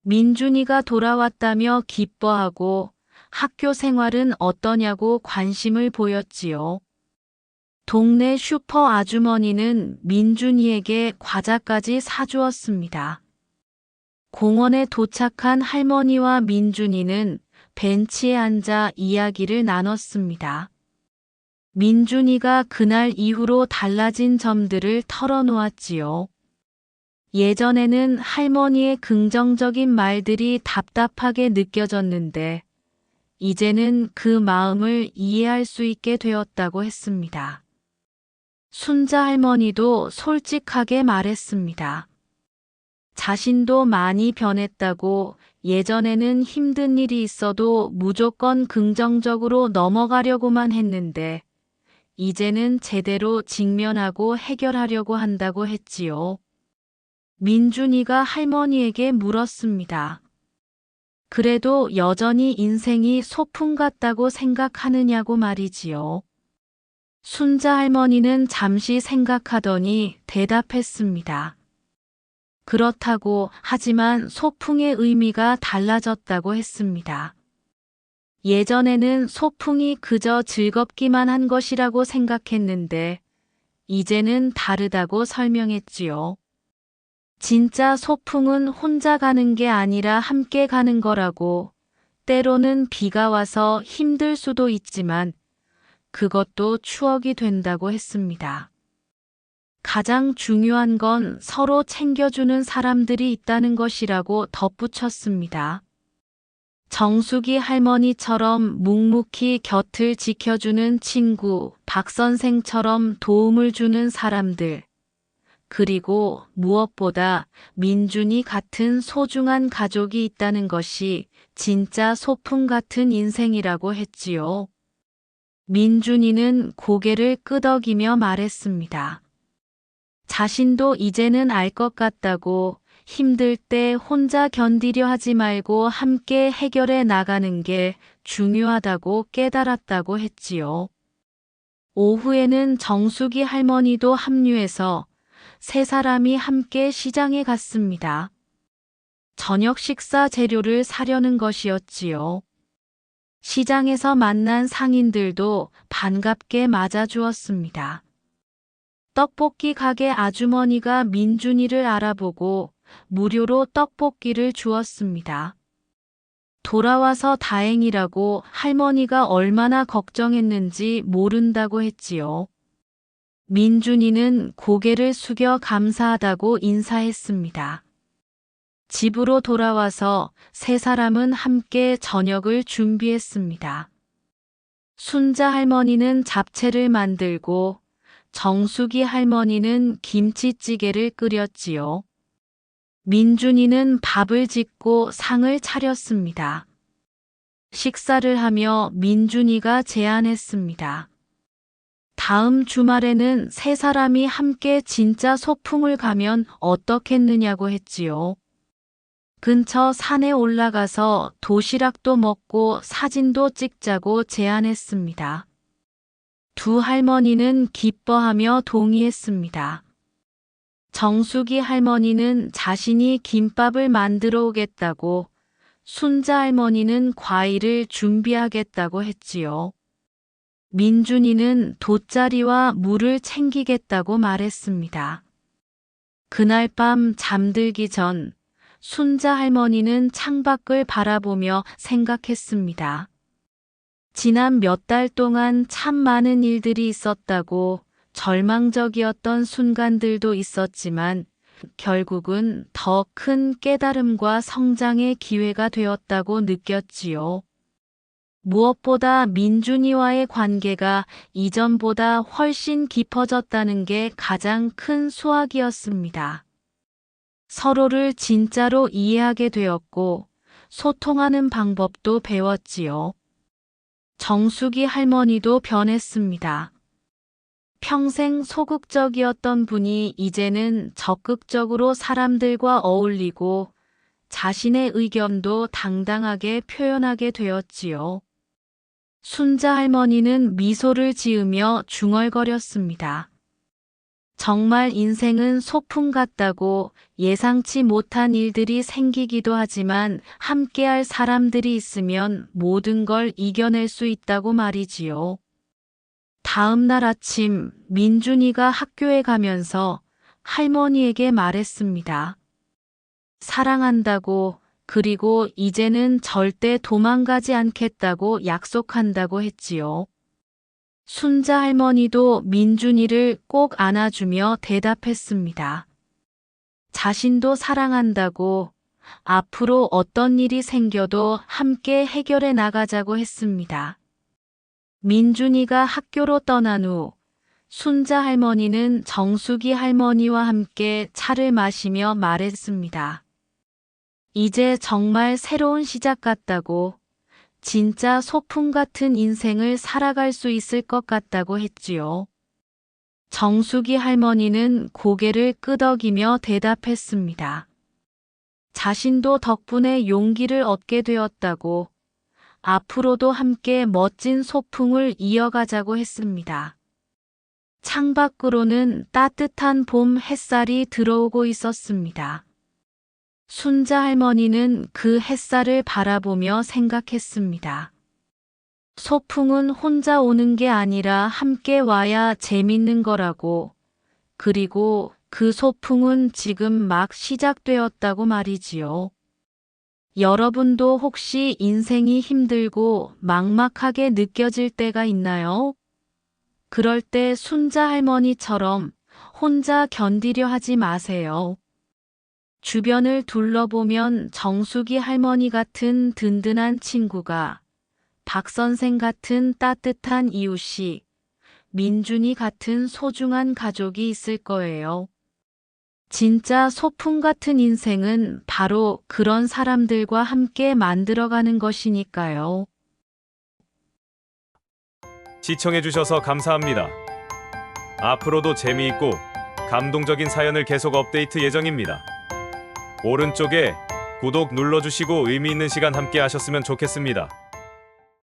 민준이가 돌아왔다며 기뻐하고 학교 생활은 어떠냐고 관심을 보였지요. 동네 슈퍼 아주머니는 민준이에게 과자까지 사주었습니다. 공원에 도착한 할머니와 민준이는 벤치에 앉아 이야기를 나눴습니다. 민준이가 그날 이후로 달라진 점들을 털어놓았지요. 예전에는 할머니의 긍정적인 말들이 답답하게 느껴졌는데, 이제는 그 마음을 이해할 수 있게 되었다고 했습니다. 순자 할머니도 솔직하게 말했습니다. 자신도 많이 변했다고, 예전에는 힘든 일이 있어도 무조건 긍정적으로 넘어가려고만 했는데, 이제는 제대로 직면하고 해결하려고 한다고 했지요. 민준이가 할머니에게 물었습니다. 그래도 여전히 인생이 소풍 같다고 생각하느냐고 말이지요. 순자 할머니는 잠시 생각하더니 대답했습니다. 그렇다고, 하지만 소풍의 의미가 달라졌다고 했습니다. 예전에는 소풍이 그저 즐겁기만 한 것이라고 생각했는데, 이제는 다르다고 설명했지요. 진짜 소풍은 혼자 가는 게 아니라 함께 가는 거라고, 때로는 비가 와서 힘들 수도 있지만 그것도 추억이 된다고 했습니다. 가장 중요한 건 서로 챙겨주는 사람들이 있다는 것이라고 덧붙였습니다. 정숙이 할머니처럼 묵묵히 곁을 지켜주는 친구, 박 선생처럼 도움을 주는 사람들, 그리고 무엇보다 민준이 같은 소중한 가족이 있다는 것이 진짜 소풍 같은 인생이라고 했지요. 민준이는 고개를 끄덕이며 말했습니다. 자신도 이제는 알 것 같다고, 힘들 때 혼자 견디려 하지 말고 함께 해결해 나가는 게 중요하다고 깨달았다고 했지요. 오후에는 정숙이 할머니도 합류해서 세 사람이 함께 시장에 갔습니다. 저녁 식사 재료를 사려는 것이었지요. 시장에서 만난 상인들도 반갑게 맞아주었습니다. 떡볶이 가게 아주머니가 민준이를 알아보고 무료로 떡볶이를 주었습니다. 돌아와서 다행이라고 할머니가 얼마나 걱정했는지 모른다고 했지요. 민준이는 고개를 숙여 감사하다고 인사했습니다. 집으로 돌아와서 세 사람은 함께 저녁을 준비했습니다. 순자 할머니는 잡채를 만들고 정숙이 할머니는 김치찌개를 끓였지요. 민준이는 밥을 짓고 상을 차렸습니다. 식사를 하며 민준이가 제안했습니다. 다음 주말에는 세 사람이 함께 진짜 소풍을 가면 어떻겠느냐고 했지요. 근처 산에 올라가서 도시락도 먹고 사진도 찍자고 제안했습니다. 두 할머니는 기뻐하며 동의했습니다. 정숙이 할머니는 자신이 김밥을 만들어 오겠다고, 순자 할머니는 과일을 준비하겠다고 했지요. 민준이는 돗자리와 물을 챙기겠다고 말했습니다. 그날 밤 잠들기 전 순자 할머니는 창밖을 바라보며 생각했습니다. 지난 몇 달 동안 참 많은 일들이 있었다고, 절망적이었던 순간들도 있었지만 결국은 더 큰 깨달음과 성장의 기회가 되었다고 느꼈지요. 무엇보다 민준이와의 관계가 이전보다 훨씬 깊어졌다는 게 가장 큰 수확이었습니다. 서로를 진짜로 이해하게 되었고 소통하는 방법도 배웠지요. 정숙이 할머니도 변했습니다. 평생 소극적이었던 분이 이제는 적극적으로 사람들과 어울리고 자신의 의견도 당당하게 표현하게 되었지요. 순자 할머니는 미소를 지으며 중얼거렸습니다. 정말 인생은 소풍 같다고 예상치 못한 일들이 생기기도 하지만 함께할 사람들이 있으면 모든 걸 이겨낼 수 있다고 말이지요. 다음 날 아침 민준이가 학교에 가면서 할머니에게 말했습니다. 사랑한다고, 그리고 이제는 절대 도망가지 않겠다고 약속한다고 했지요. 순자 할머니도 민준이를 꼭 안아주며 대답했습니다. 자신도 사랑한다고, 앞으로 어떤 일이 생겨도 함께 해결해 나가자고 했습니다. 민준이가 학교로 떠난 후 순자 할머니는 정숙이 할머니와 함께 차를 마시며 말했습니다. 이제 정말 새로운 시작 같다고, 진짜 소풍 같은 인생을 살아갈 수 있을 것 같다고 했지요. 정숙이 할머니는 고개를 끄덕이며 대답했습니다. 자신도 덕분에 용기를 얻게 되었다고, 앞으로도 함께 멋진 소풍을 이어가자고 했습니다. 창밖으로는 따뜻한 봄 햇살이 들어오고 있었습니다. 순자 할머니는 그 햇살을 바라보며 생각했습니다. 소풍은 혼자 오는 게 아니라 함께 와야 재밌는 거라고, 그리고 그 소풍은 지금 막 시작되었다고 말이지요. 여러분도 혹시 인생이 힘들고 막막하게 느껴질 때가 있나요? 그럴 때 순자 할머니처럼 혼자 견디려 하지 마세요. 주변을 둘러보면 정숙이 할머니 같은 든든한 친구가, 박 선생 같은 따뜻한 이웃이, 민준이 같은 소중한 가족이 있을 거예요. 진짜 소풍 같은 인생은 바로 그런 사람들과 함께 만들어가는 것이니까요. 시청해주셔서 감사합니다. 앞으로도 재미있고 감동적인 사연을 계속 업데이트 예정입니다. 오른쪽에 구독 눌러주시고 의미 있는 시간 함께 하셨으면 좋겠습니다.